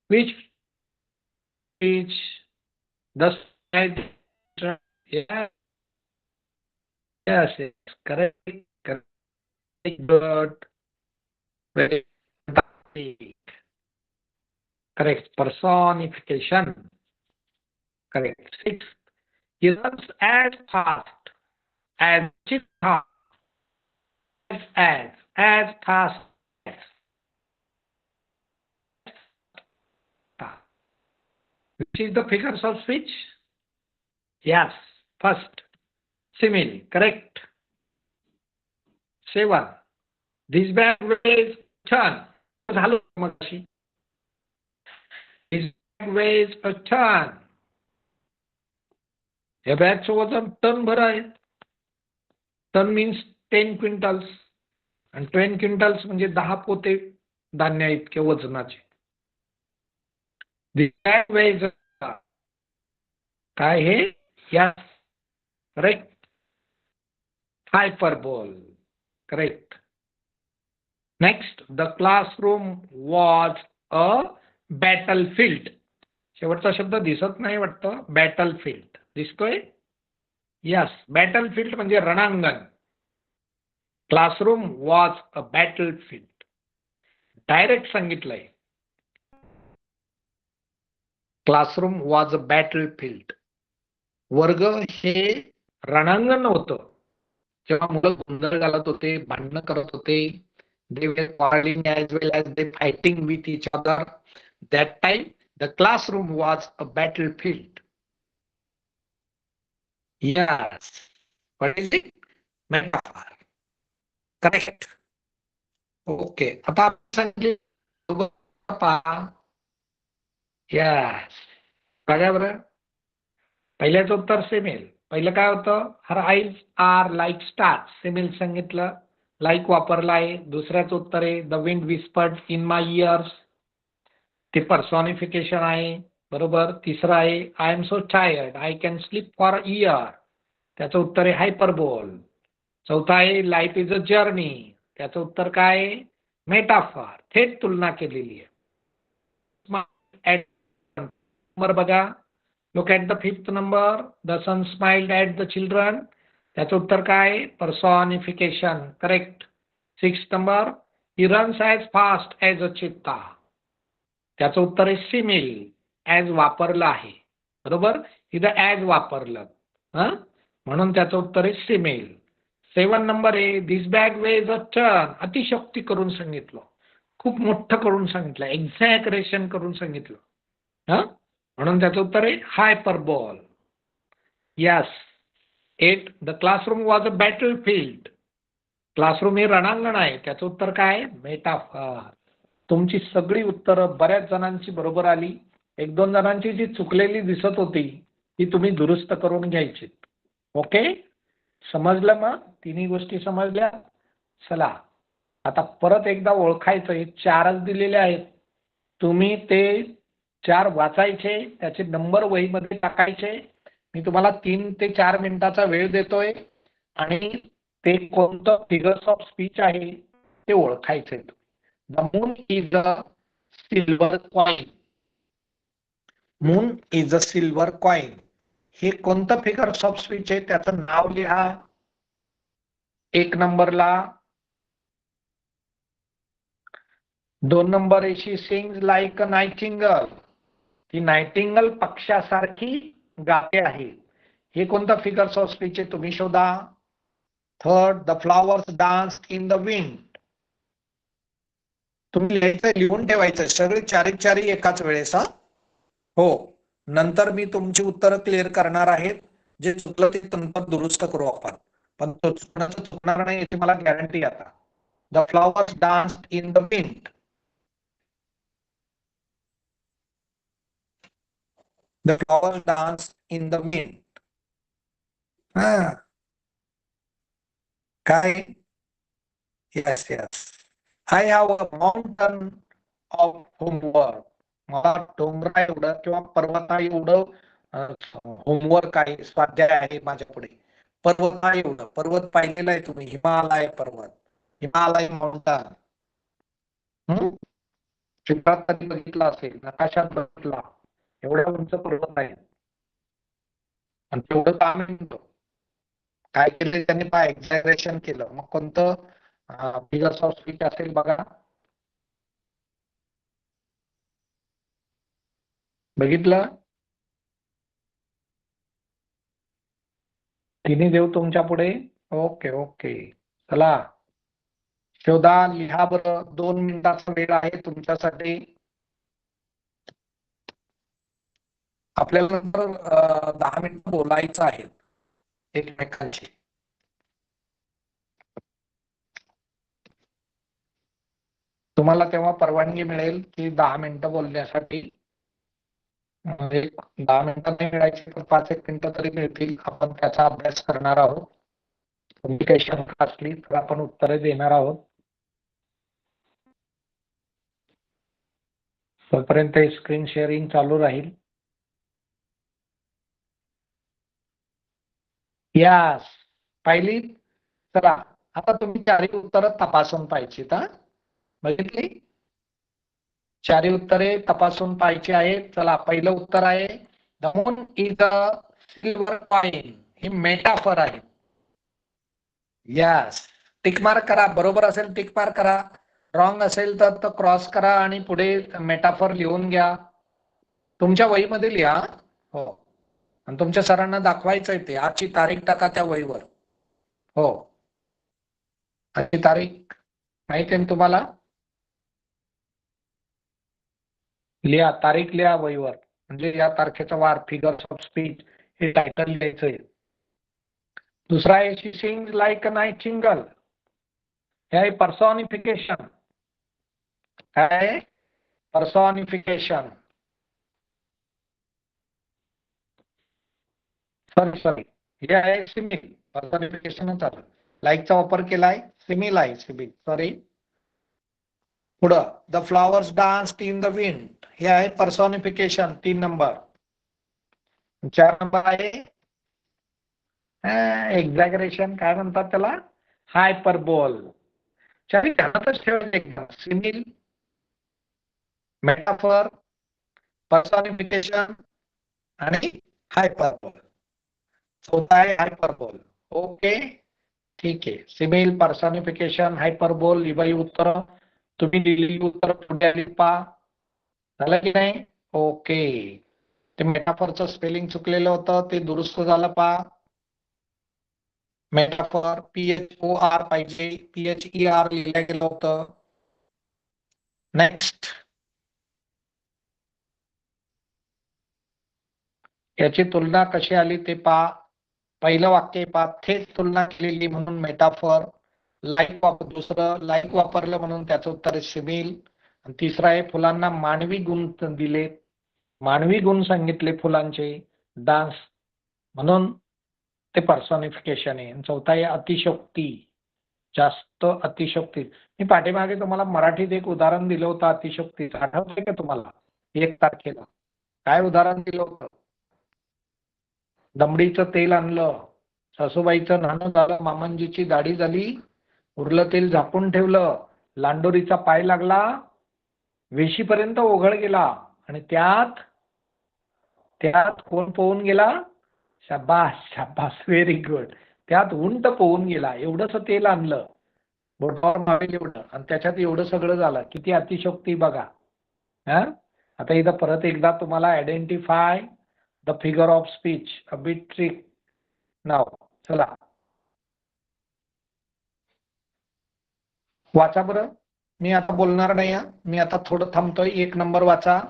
Which speech? The yes, correct, correct, good, very fantastic, correct, personification, correct. Six, he runs as fast as cheetah, as fast as. Which is the figures of speech? Yes, first, simile, correct. 7, this bag weighs a ton. झालं मगाशी. This bag weighs a ton. या बॅगचं वजन ton भर आहे. Ton means 10 quintals, आणि 10 quintals म्हणजे 10 पोते धान्य इतके वजनाचे. This bag weighs a ton. काय हे? Yes, correct. Hyperbole, correct. Next, the classroom was a battlefield. शेवटचा शब्द दिसत नाही वाटतं. बॅटलफील्ड दिसतोय? यस, बॅटलफील्ड म्हणजे रणांगण. Classroom was a battlefield. Direct सांगितलंय, क्लासरूम वॉज अ बॅटलफील्ड. वर्ग हे रणांगण होतं. जेव्हा मुलं गोंधळ घालत होते, भांडणं करत होते, they were quarreling as well as they fighting with each other. That time the classroom was a battlefield. Yes, what is it? Metaphor, correct. Okay, आता सांगितले पहा. Yes, बघा बरं. पहिल्याचं उत्तर सेमेल. पहिलं काय होतं? Her eyes are like stars. Simile सांगितलं, लाईक वापरला आहे. दुसऱ्याचं उत्तर आहे the wind whispered in my ears. ते पर्सॉनिफिकेशन आहे, बरोबर. तिसरं आहे I am so tired, I can sleep for year. त्याचं उत्तर आहे हायपरबोल. चौथा आहे लाईफ इज अ जर्नी. त्याचं उत्तर काय? मेटाफर, थेट तुलना केलेली आहे. नंबर बघा, look at the fifth number, the sun smiled at the children. त्याचं उत्तर काय? Personification, correct. Six number, he runs as fast as a cheetah. त्याचं उत्तर आहे सिमिल, ॲज वापरलं आहे, बरोबर. इथं ॲज वापरलं म्हणून त्याचं उत्तर आहे सिमिल. 7 नंबर आहे दिस बॅग वेज अ टन. अतिशक्ती करून सांगितलं, खूप मोठं करून सांगितलं, एक्झॅगरेशन करून सांगितलं. म्हणून त्याचं उत्तर आहे hyperbole. Yes. 8. The classroom was a battlefield. Classroom हे रणांगण आहे. त्याचं उत्तर काय? मेटाफर. तुमची सगळी उत्तरं बऱ्याच जणांची बरोबर आली. 1-2 जणांची जी चुकलेली दिसत होती ती तुम्ही दुरुस्त करून घ्यायची. ओके, समजलं? मग तिन्ही गोष्टी समजल्या. चला आता परत एकदा ओळखायचं. हे 4च दिलेले आहेत. तुम्ही ते 4 वाचायचे, त्याचे नंबर वहीमध्ये टाकायचे. मी तुम्हाला 3 ते 4 मिनिटाचा वेळ देतोय आणि ते कोणतं फिगर्स ऑफ स्पीच आहे ते ओळखायचंय. The moon is a silver coin. Moon is a silver coin हे कोणतं फिगर्स ऑफ स्पीच आहे त्याचं नाव लिहा 1 नंबरला. 2 number she sings like a Nightingale. ती नाइटिंगल पक्षासारखी गाते आहे. हे कोणतं फिगर्स ऑफ स्पीच आहे तुम्ही शोधा. 3rd, the flowers dance in the wind. तुम्ही लिहून ठेवायचं सगळे 4 एकाच वेळेस. हो, नंतर मी तुमची उत्तरं क्लिअर करणार आहेत. जे चुकलं ते नंतर दुरुस्त करू आपण, पण तो चुकणार नाही याची मला गॅरंटी आता. The flowers dance in the wind. The flowers dance in the wind. काय? Yes yes. I have a mountain of homework. मला डोंगरा एवढं किंवा पर्वता एवढं होमवर्क आहे, स्वाध्याय आहे माझ्या पुढे. पर्वत एवढं. पर्वत पाहिलेला आहे तुम्ही? हिमालय पर्वत, हिमालय माउंटन. चित्रात कधी बघितला असेल, नकाशात बघितला, एवढ्या उंच पर्वत आहे. आणि तेवढं काम म्हणतो काय केलं त्यांनी? पा एक्झॅगरेशन केलं. मग कोणतं फिगर्स ऑफ स्पीच असेल बघा. बघितलं? तिन्ही देव तुमच्या पुढे. ओके ओके, चला शोधा, लिहा बरं. 2 मिनिटाचा वेळ आहे तुमच्यासाठी. आपल्याला नंतर 10 मिनिटं बोलायचं आहे एकमेकांशी. तुम्हाला तेव्हा परवानगी मिळेल की 10 मिनिटं बोलण्यासाठी. 10 मिनिटं नाही मिळायची तर 5-1 मिनिटं तरी मिळतील. आपण त्याचा अभ्यास करणार आहोत. तुमची काही शंका असली तर आपण उत्तरे देणार आहोत. तोपर्यंत स्क्रीन शेअरिंग चालू राहील. यस, पाहिली? चला आता तुम्ही 4 उत्तरं तपासून पाहिजे. बघितली? 4 उत्तरे तपासून पाहिजे आहेत. चला, पहिलं उत्तर आहे the moon is a silver coin. He metaphor आहे. यस, टिक मार्क करा. बरोबर असेल टिक मार्क करा, रॉंग असेल तर क्रॉस करा आणि पुढे मेटाफर लिहून घ्या. तुमच्या वहीमध्ये लिहा. हो, आणि तुमच्या सरांना दाखवायचंय ते. आजची तारीख टाका त्या वहीवर. हो, आजची तारीख माहिती आहे तुम्हाला? लिहा, तारीख लिहा वहीवर. म्हणजे या तारखेचा वार, फिगर्स ऑफ स्पीच हे टायटल लिहायचंय. दुसरा आहे शी सिंग्स लाईक अ नाइटिंगल. हे आहे पर्सॉनिफिकेशन. काय? पर्सॉनिफिकेशन. सॉरी, हे आहे सिमिल. पर्सॉनिफिकेशनच आलं. लाईकचा वापर केलाय, सिमिल आहे. Simile, sorry. पुढं the flowers dance in the wind. हे आहे पर्सॉनिफिकेशन, 3 नंबर. 4 नंबर आहे एक्झॅगरेशन. काय म्हणतात त्याला? हायपरबोल. चारी ध्यानातच ठेवायचं एकदम. सिमिल, मेटाफर, पर्सॉनिफिकेशन आणि हायपरबोल. 4था आहे हायपरबोल. ओके, ठीक आहे. सिमिल, पर्सॉनिफिकेशन, हायपरबोल ही बाई उत्तर. तुम्ही दिलेली उत्तर पुढे आली पहा. झालं की नाही? ओके. ते मेटाफरचं स्पेलिंग चुकलेलं होतं, ते दुरुस्त झालं पहा. मेटाफर PHOR पाहिजे, PHER लिहिलं गेलं होतं. नेक्स्ट याची तुलना कशी आली ते पहा. पहिलं वाक्य पहा, थेट तुलना केलेली म्हणून मेटाफर. दुसरं लाईक वापरलं म्हणून त्याचं उत्तर सिमिल. आणि तिसरं आहे फुलांना मानवी गुण दिले, मानवी गुण सांगितले फुलांचे, डान्स म्हणून ते पर्सॉनिफिकेशन आहे. चौथा आहे अतिशयोक्ती, जास्त अतिशयोक्ती. मी पाठीमागे तुम्हाला मराठीत एक उदाहरण दिलं होतं अतिशयोक्तीचं, आठवतंय का तुम्हाला? 1 तारखेला काय उदाहरण दिलं होतं? दमडीचं तेल आणलं, सासूबाईचं नाणं झालं, मामांजीची दाढी झाली, उरलं तेल झाकून ठेवलं, लांडोरीचा पाय लागला, वेशीपर्यंत ओघळ गेला आणि त्यात त्यात कोण पोहून गेला? शाबास शाबास, व्हेरी गुड. त्यात उंट पोहून गेला. एवढंच तेल आणलं, बोटावर मावेल एवढं, आणि त्याच्यात एवढं सगळं झालं. किती अतिशयोक्ती बघा. हा, आता इथं परत एकदा तुम्हाला identify the figure of speech, a bit trick नाव. चला वाचा बरं. मी आता बोलणार नाही, मी आता थोडं थांबतोय. 1 नंबर वाचा.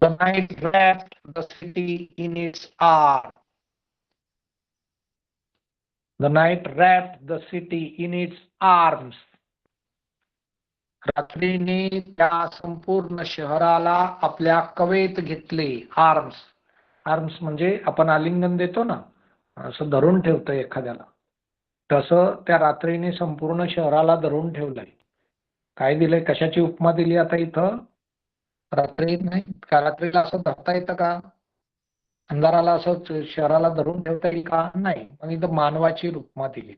The night wrapped the city in its arms. The night wrapped the city in its arms. रात्रीने त्या संपूर्ण शहराला आपल्या कवेत घेतले. आर्म्स, आर्म्स म्हणजे आपण आलिंगन देतो ना, असं धरून ठेवतोय एखाद्याला, तसं त्या रात्रीने संपूर्ण शहराला धरून ठेवलंय. काय दिलंय, कशाची उपमा दिली आता इथं? रात्री नाही का, रात्रीला असं धरता येतं का? अंधाराला असं शहराला धरून ठेवता येईल का? नाही. मग इथं मानवाची उपमा दिली.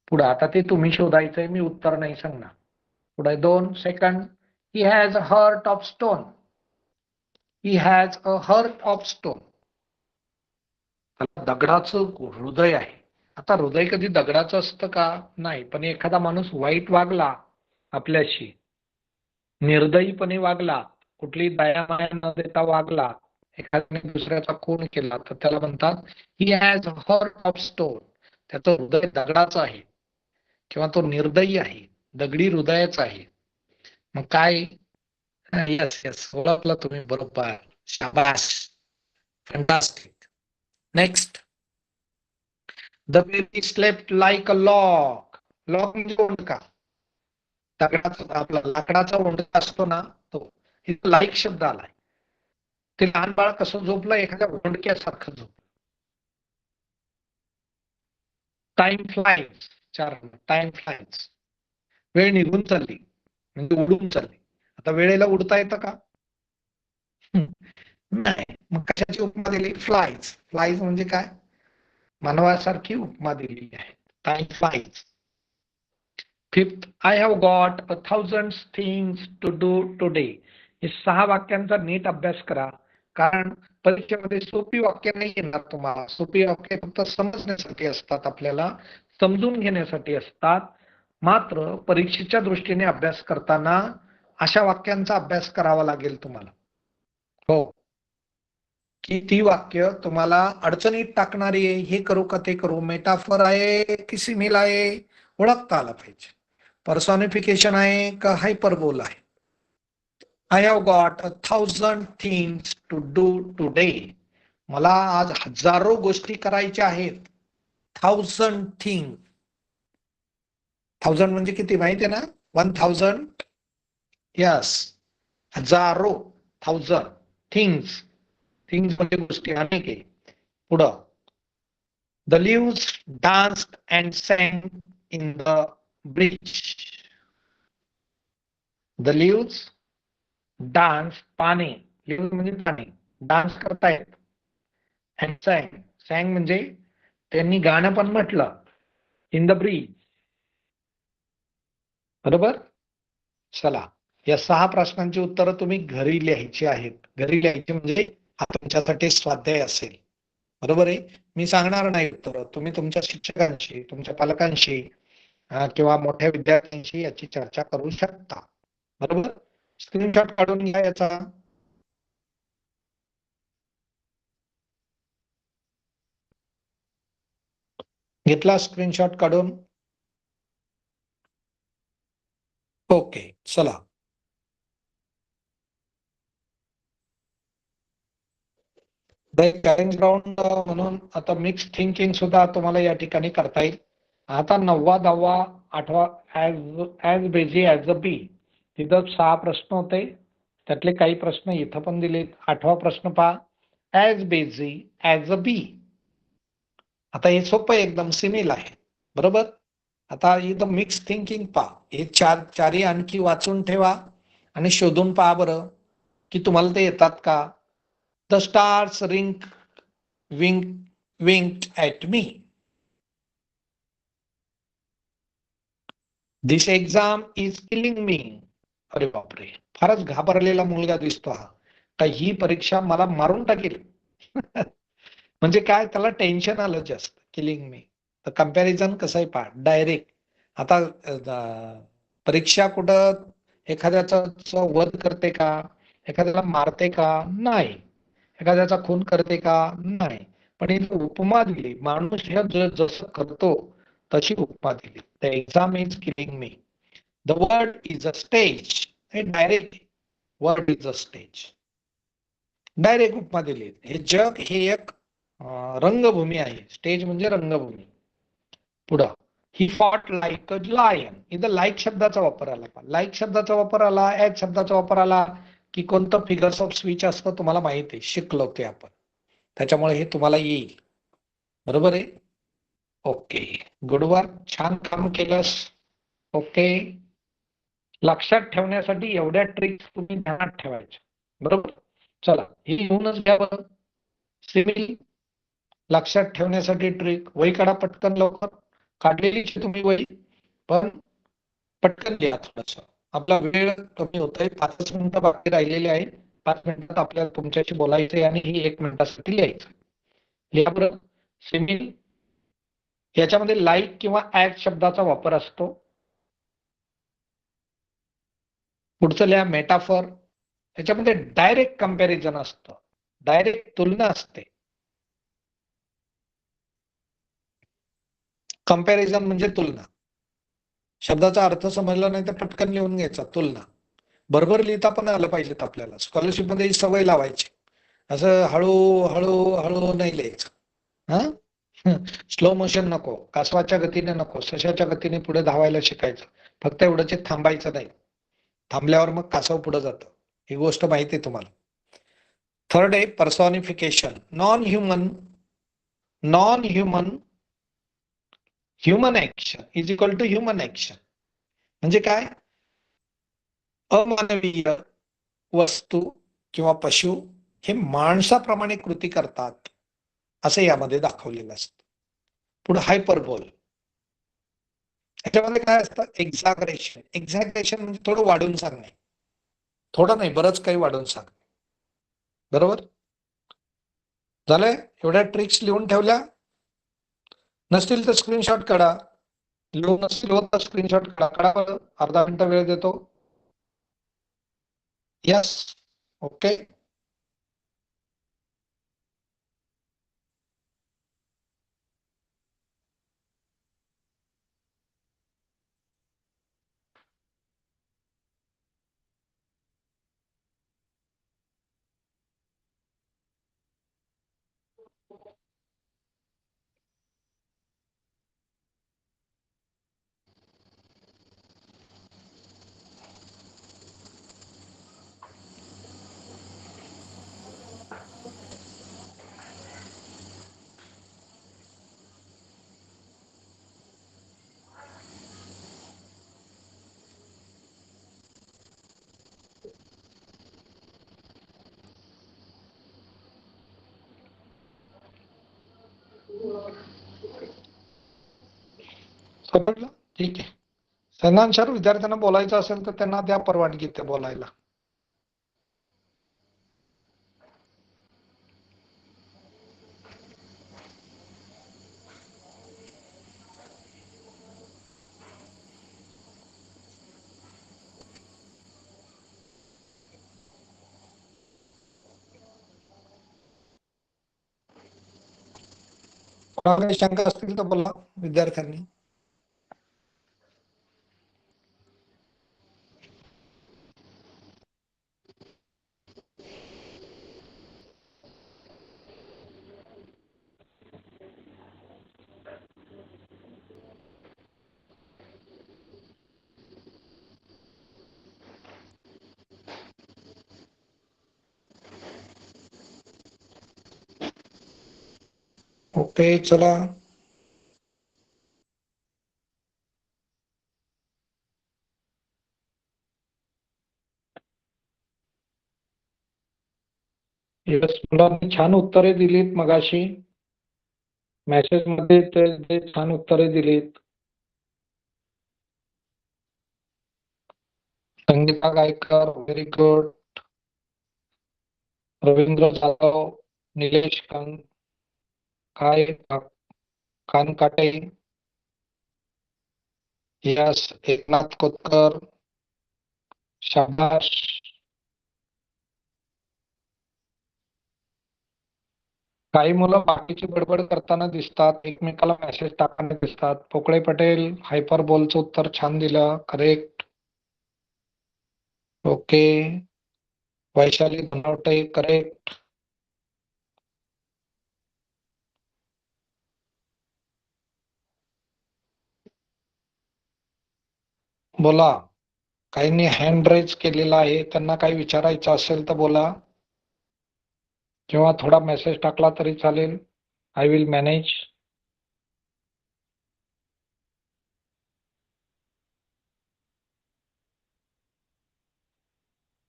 पुढे आता ते तुम्ही शोधायचंय, मी उत्तर नाही सांगणार. पुढे 2 second. He has a heart of stone. He has a heart of stone. दगडाचं हृदय आहे. आता हृदय कधी दगडाचं असतं का? नाही. पण एखादा माणूस वाईट वागला आपल्याशी, निर्दयीपणे वागला, कुठली दया माया न देता वागला, एखाद्याने दुसऱ्याचा खून केला, तर त्याला म्हणतात he has hurt of stone. त्याचं हृदय दगडाचं आहे, किंवा तो निर्दयी आहे, दगडी हृदयाचा आहे. मग काय? येस येस, ओळखलं तुम्ही बरोबर. शाबास, fantastic. Next. The baby slept like a log. Log म्हणजे ओंडका, दगडाचा, आपला लाकडाचा ओंडका असतो ना, तो. इथं लाईक शब्द आलाय. ते लहान बाळ कसं झोपलं? एखाद्या ओंडक्यासारखं झोपलं. Time flies. टाइम फ्लाइज, वेळ निघून चालली म्हणजे उडून चालली. आता वेळेला उडता येतं का? नाही. मग कशाची उपमा दिली? फ्लाइज. फ्लाइज म्हणजे काय? मानवासारखी उपमा दिलेली आहे. Time flies. 5th, I have got 1000 things to do today. हे 6 वाक्यांचा नीट अभ्यास करा, कारण परीक्षेमध्ये सोपी वाक्य नाही येणार तुम्हाला. सोपी वाक्य फक्त समजण्यासाठी असतात, आपल्याला समजून घेण्यासाठी असतात. मात्र परीक्षेच्या दृष्टीने अभ्यास करताना अशा वाक्यांचा अभ्यास करावा लागेल तुम्हाला. हो, की ती वाक्य तुम्हाला अडचणीत टाकणारी आहे. हे करू का ते करू, मेटाफर आहे की सिमिल आहे, ओळखता आला पाहिजे. पर्सॉनिफिकेशन आहे का हायपरबोल आहे. I have got 1000 things to do today. मला आज हजारो गोष्टी करायच्या आहेत. 1000 थिंग. 1000 म्हणजे किती माहिती आहे ना? 1000. यस, हजारो. 1000 थिंग्स. थिंग्स म्हणजे गोष्टी, अनेक आहे. पुढं. The leaves danced and sang in the bridge. The leaves dance, पाने, लिव्स म्हणजे पाने, डान्स करतायत. अँड sang म्हणजे त्यांनी गाणं पण म्हटलं, इन द ब्रिज. बरोबर. चला, या 6 प्रश्नांची उत्तरं तुम्ही घरी लिहायची आहेत. घरी लिहायची म्हणजे हा तुमच्यासाठी स्वाध्याय असेल. बरोबर आहे. मी सांगणार नाही उत्तर, तुम्ही तुमच्या शिक्षकांशी, तुमच्या पालकांशी किंवा मोठ्या विद्यार्थ्यांशी याची चर्चा करू शकता. बरोबर. स्क्रीनशॉट काढून घ्या याचा. घेतला स्क्रीनशॉट काढून? ओके, चला. द चॅलेंज ग्राउंड म्हणून आता मिक्स थिंकिंग सुद्धा तुम्हाला या ठिकाणी करता येईल. आता 9वा 10वा 8वा ऍज बिझी ऍज अ बी, तिथं 6 प्रश्न होते. त्यातले काही प्रश्न इथं पण दिलेत. 8वा प्रश्न पहा, ऍज बिझी ऍज अ बी. आता हे सोपं एकदम सिमिल आहे, बरोबर. आता इथं मिक्स थिंकिंग पहा. हे चारही आणखी वाचून ठेवा आणि शोधून पहा बरं की तुम्हाला ते येतात का. The stars winked at me. This exam is killing me. अरे बापरे, फारच घाबरलेला मुलगा दिसतो हा. का ही परीक्षा मला मारून टाकेल. म्हणजे काय, त्याला टेन्शन आलं जास्त. किलिंग मी. तर कम्पॅरिझन कसं आहे पहा, डायरेक्ट. आता परीक्षा कुठं एखाद्याचा वध करते का, एखाद्याला मारते का? नाही. एखाद्याचा खून करते का? नाही. पण इथे उपमा दिली, माणूस ह्या जसं करतो तशी उपमा दिली. The exam is killing me. The world is a stage. हे direct world is a stage, direct उपमा दिली. हे जग हे एक रंगभूमी आहे. स्टेज म्हणजे रंगभूमी. पुढं, he fought like a lion. इथं लाईक शब्दाचा वापर आला. लाईक शब्दाचा वापर आला, ऍज शब्दाचा वापर आला की कोणतं फिगर्स ऑफ स्पीच असतं तुम्हाला माहिती आहे, शिकलो ते आपण. त्याच्यामुळे हे तुम्हाला येईल, बरोबर आहे. ओके, गुड वर्क, छान काम केलंस. ओके, लक्षात ठेवण्यासाठी एवढ्या ट्रिक्स तुम्ही ध्यानात ठेवायच्या, बरोबर. चला, हे लिहूनच घ्या बरं. सिमिल लक्षात ठेवण्यासाठी ट्रिक. वही काढा पटकन, लवकर. काढलेली तुम्ही वही, पण पटकन लिहा थोडस. आपला वेळ कमी होतोय, 5 मिनिटं बाकी राहिलेले आहे. 5 मिनिटात आपल्याला तुमच्याशी बोलायचंय आणि ही 1 मिनिटासाठी लिहायचं. लिहा बरं. सिमिल, याच्यामध्ये लाईक किंवा ऍज शब्दाचा वापर असतो. पुढचं लिहा, मेटाफर. याच्यामध्ये डायरेक्ट कंपॅरिझन असतं, डायरेक्ट तुलना असते. कंपॅरिझन म्हणजे तुलना. शब्दाचा अर्थ समजला नाही तर पटकन लिहून घ्यायचा, तुलना. बरोबर लिहिता पण आलं पाहिजेत आपल्याला. स्कॉलरशिप मध्ये ही सवय लावायची. असं हळू हळू हळू नाही लिहायचं. हा, स्लो मोशन नको, कासवाच्या गतीने नको, सशाच्या गतीने पुढे धावायला शिकायचं. फक्त एवढंच, थांबायचं नाही. थांबल्यावर मग कासव पुढे जातं. ही गोष्ट माहिती आहे तुम्हाला. थर्ड आहे personification. Non human action is equal to human action. म्हणजे काय, अमानवीय वस्तू किंवा पशु हे माणसाप्रमाणे कृती करतात असं यामध्ये दाखवलेलं असतं. पुढे हायपरबोल. याच्यामध्ये काय असतं, एक्झॅगरेशन म्हणजे थोडं वाढून सांगणे. थोडं नाही, बरंच काही वाढून सांगणे, बरोबर. झालंय. एवढ्या ट्रिक्स लिहून ठेवल्या नसतील तर स्क्रीनशॉट काढा. लिहून नसतील होत तर स्क्रीनशॉट काढा. अर्धा मिनिट वेळ देतो. Yes, okay. समजलं, ठीक आहे. सन्मानसर विद्यार्थ्यांना बोलायचं असेल तर त्यांना द्या परवानगी ते बोलायला. काही शंका असतील तर बोला विद्यार्थ्यांनी. ओके चला. मुलांनी छान उत्तरे दिलीत मगाशी. मेसेज मध्ये ते छान उत्तरे दिलीत. Sangeeta Gaikar very good. Ravindra Jadhav, Nilesh Kankate, yes Eknath Kotkar, शाबाश. काही मुलं बाकीची बडबड करताना दिसतात, एकमेकाला मेसेज टाकताना दिसतात. पोकळे पटेल हायपरबोलचं उत्तर छान दिलं, correct. Okay. Vaishali Dhanwate correct. बोला. काहींनी हँड रेज केलेला आहे, त्यांना काही विचारायचं असेल तर बोला, किंवा थोडा मेसेज टाकला तरी चालेल. I will manage.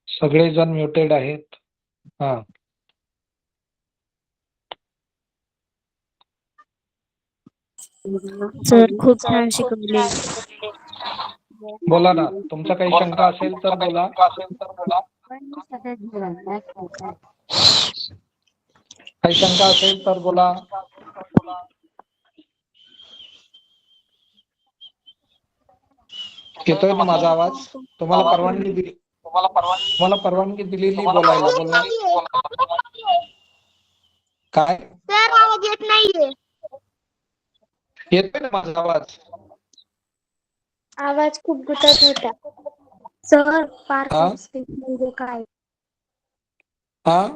सगळेजण म्युटेड आहेत. हा सर खूप छान शिकवले. बोला ना, तुमचा काही शंका असेल तर बोला. काही शंका असेल तर बोला. येतोय ना माझा आवाज? तुम्हाला परवानगी दिलेली बोलायला. बोला. काय सर आवाज येत नाहीये. येतोय ना माझा आवाज? आवाज खूप गुतत होता. सर पार्ट हा? ऑफ स्पीच म्हणजे काय? हा?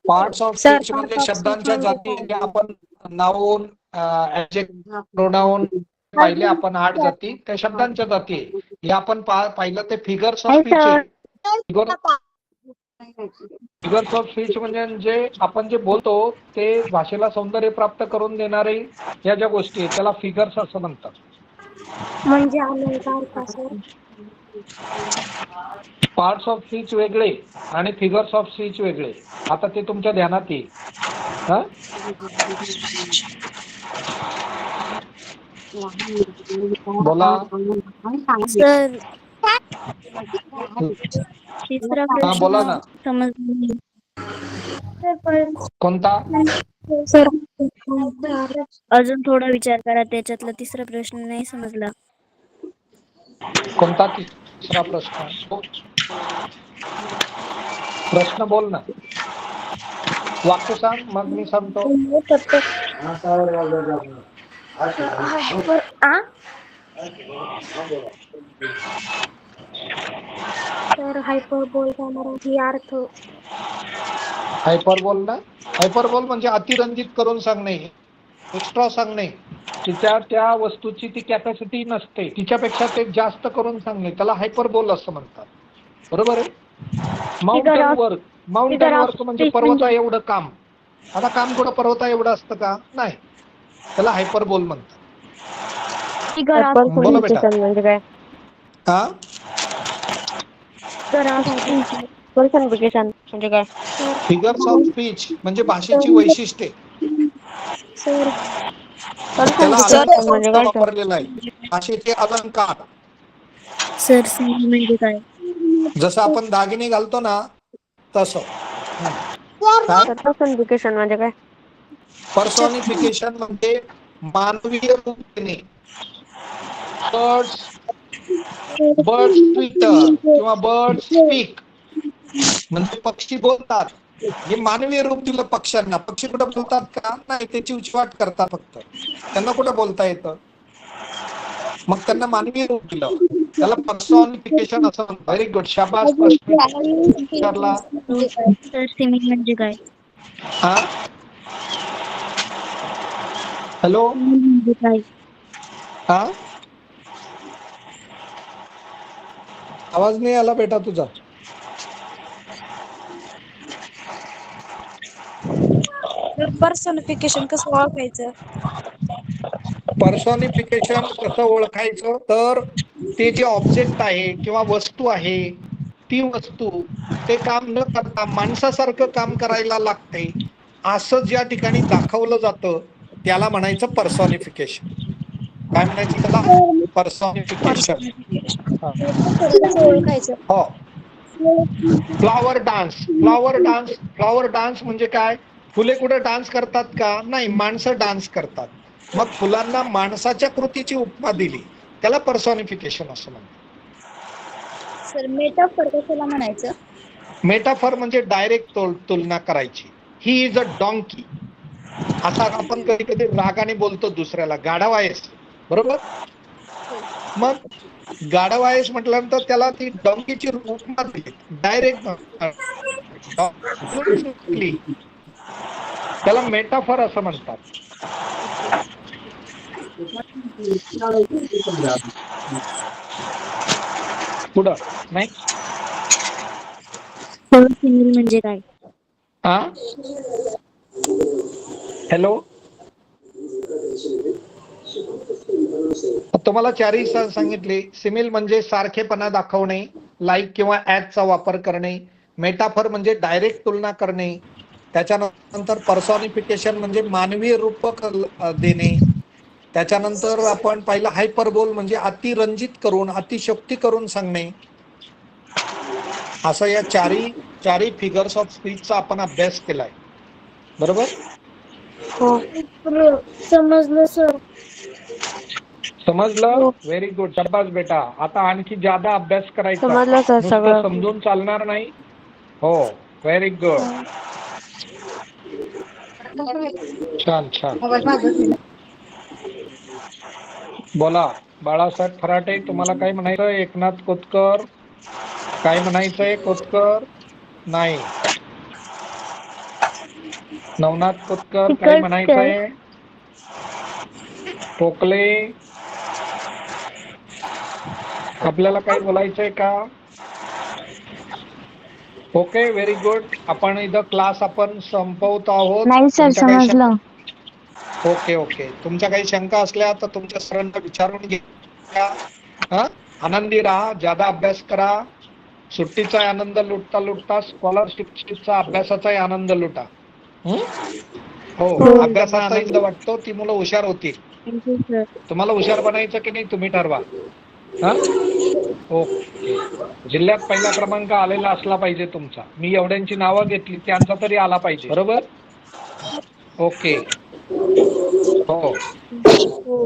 पार्ट्स ऑफ सर स्पीच म्हणजे पार्ट ऑफ स्पीच शब्दांच्या म्हणजे जाती. काय? जे आपण नाउन, प्रोनाउन पाहिले, आपण 8 जाती, त्या शब्दांच्या जाती आहे. हे आपण पाहिलं ते फिगर्स ऑफ स्पीच आहे. फिगर्स ऑफ स्पीच म्हणजे जे आपण जे बोलतो ते भाषेला सौंदर्य प्राप्त करून देणारे या ज्या गोष्टी आहेत त्याला फिगर्स असं म्हणतात. म्हणजे अलंकार का सर? पार्ट्स ऑफ स्पीच वेगळे आणि फिगर्स ऑफ स्पीच वेगळे. आता ते तुमच्या ध्यानात येईल. हा? बोला. सर तिसरा हा बोला प्रश्न ना. समजला. कोणता? सर अजून थोडा विचार करा, त्याच्यातला तिसरा प्रश्न नाही समजला. कोणता तिसरा प्रश्न? प्रश्न बोल ना. वाक्य सांग, मग मी सांगतो. सर हायपरबोल का मराठी अर्थ? हायपरबोल ना, हायपरबोल म्हणजे अतिरंजित करून सांगणे, एक्स्ट्रा सांगणे. त्या वस्तूची ती कॅपॅसिटी नसते, तिच्यापेक्षा ते जास्त करून सांगणे, त्याला हायपरबोल असं म्हणतात. बरोबर आहे. माउंटन वर्क म्हणजे पर्वता एवढं काम. आता काम कुठं पर्वता एवढं असतं का? नाही, त्याला हायपरबोल म्हणतात. बोला बेटा. म्हणजे काय? हा? पर्सनिफिकेशन म्हणजे काय? फिगर्स ऑफ स्पीच म्हणजे भाषेची वैशिष्ट्ये. सर त्याला अलंकार म्हणजे शब्द काय? वापरलेला आहे. भाषेचे अलंकार. सर सिंग म्हणजे काय? जसं आपण दागिने घालतो ना तसं. काय? पर्सनिफिकेशन म्हणजे काय? पर्सॉनिफिकेशन म्हणजे मानवीय रूप देणे. बर्ड्स ट्विटर किंवा बर्ड्स स्पीक म्हणजे पक्षी बोलतात. हे मानवी रूप दिलं पक्ष्यांना. पक्षी कुठं बोलतात का? नाही, त्याची उचवाट करतात फक्त. त्यांना कुठं बोलता येतं? मग त्यांना मानवी रूप दिलं, त्याला पर्सॉनिफिकेशन असं म्हणतात. व्हेरी गुड, शाबास. प्रश्न विचारला. सर सिमिल म्हणजे काय? हा, हॅलो, सिमिल म्हणजे काय? हा, आवाज नाही आला बेटा तुझा. पर्सनिफिकेशन कसं ओळखायचं? पर्सॉनिफिकेशन कसं ओळखायचं? तर ते जे ऑब्जेक्ट आहे किंवा वस्तू आहे, ती वस्तू ते काम न करता माणसासारखं काम करायला लागते, असं ज्या ठिकाणी दाखवलं जातं त्याला म्हणायचं पर्सॉनिफिकेशन. काय म्हणायचं त्याला? पर्सॉनिफिकेशन. कसं ओळखायचं? हो. Flower dance. Flower dance. Flower dance म्हणजे काय? फुले कुठे डान्स करतात का? नाही, माणसं डान्स करतात. मग फुलांना माणसाच्या कृतीची उपमा दिली, त्याला पर्सॉनिफिकेशन असं म्हणतात. सर मेटाफर कशाला म्हणायचं? मेटाफर म्हणजे डायरेक्ट तुलना करायची. ही इज अ डॉंकी, असा आपण कधी कधी रागाने बोलतो दुसऱ्याला, गाढव आहेस, बरोबर? मग गाढव आहेस म्हटल्यानंतर त्याला ती डॉंकीची उपमा दिली, डायरेक्ट. त्याला मेटाफर असं म्हणतात. पुढं नाही. सर सिमिल म्हणजे काय? हा, हॅलो, तुम्हाला चारही सांगितले. सिमिल म्हणजे सारखेपणा दाखवणे, लाईक किंवा ऍडचा वापर करणे. मेटाफर म्हणजे डायरेक्ट तुलना करणे. त्याच्यानंतर पर्सॉनिफिकेशन म्हणजे मानवी रूपक देणे. त्याच्यानंतर आपण पाहिलं हायपरबोल म्हणजे अतिरंजित करून, अतिशयोक्ती करून सांगणे. असं या चारही फिगर्स ऑफ स्पीचचा आपण अभ्यास केलाय, बरोबर? हो. समजलं सर. समजलं? हो. व्हेरी गुड, शाबास बेटा. आता आणखी ज्यादा अभ्यास करायचा, समजलं सर नुसतं सगळं. समजून चालणार नाही. हो, व्हेरी गुड, छान छान. बोला बाळासाहेब फराटे, तुम्हाला काय म्हणायचं? एकनाथ कोतकर, काय म्हणायचंय? कोतकर नाही. नवनाथ कोतकर, काय तिकट काय? म्हणायचंय? पोकले, आपल्याला काही बोलायचंय का? Okay, very good. आपण इथं क्लास आपण संपवत आहोत. नाही सर तुमच्या काही समजलं. ओके ओके, तुमच्या काही शंका असल्या तर तुमच्या सरांना विचारून घ्या. हा, आनंदी राहा, ज्यादा अभ्यास करा. सुट्टीचा आनंद लुटता लुटता स्कॉलरशिपचा अभ्यासाचाही आनंद लुटा. हो, अभ्यासाचा आनंद वाटतो, ती मुलं हुशार होतील. Thank you sir. तुम्हाला हुशार बनायचं की नाही तुम्ही ठरवा. हा, ओके. जिल्ह्यात पहिला क्रमांक आलेला असला पाहिजे तुमचा. मी एवढ्यांची नावं घेतली, त्यांचा तरी आला पाहिजे, बरोबर? ओके, हो. हो.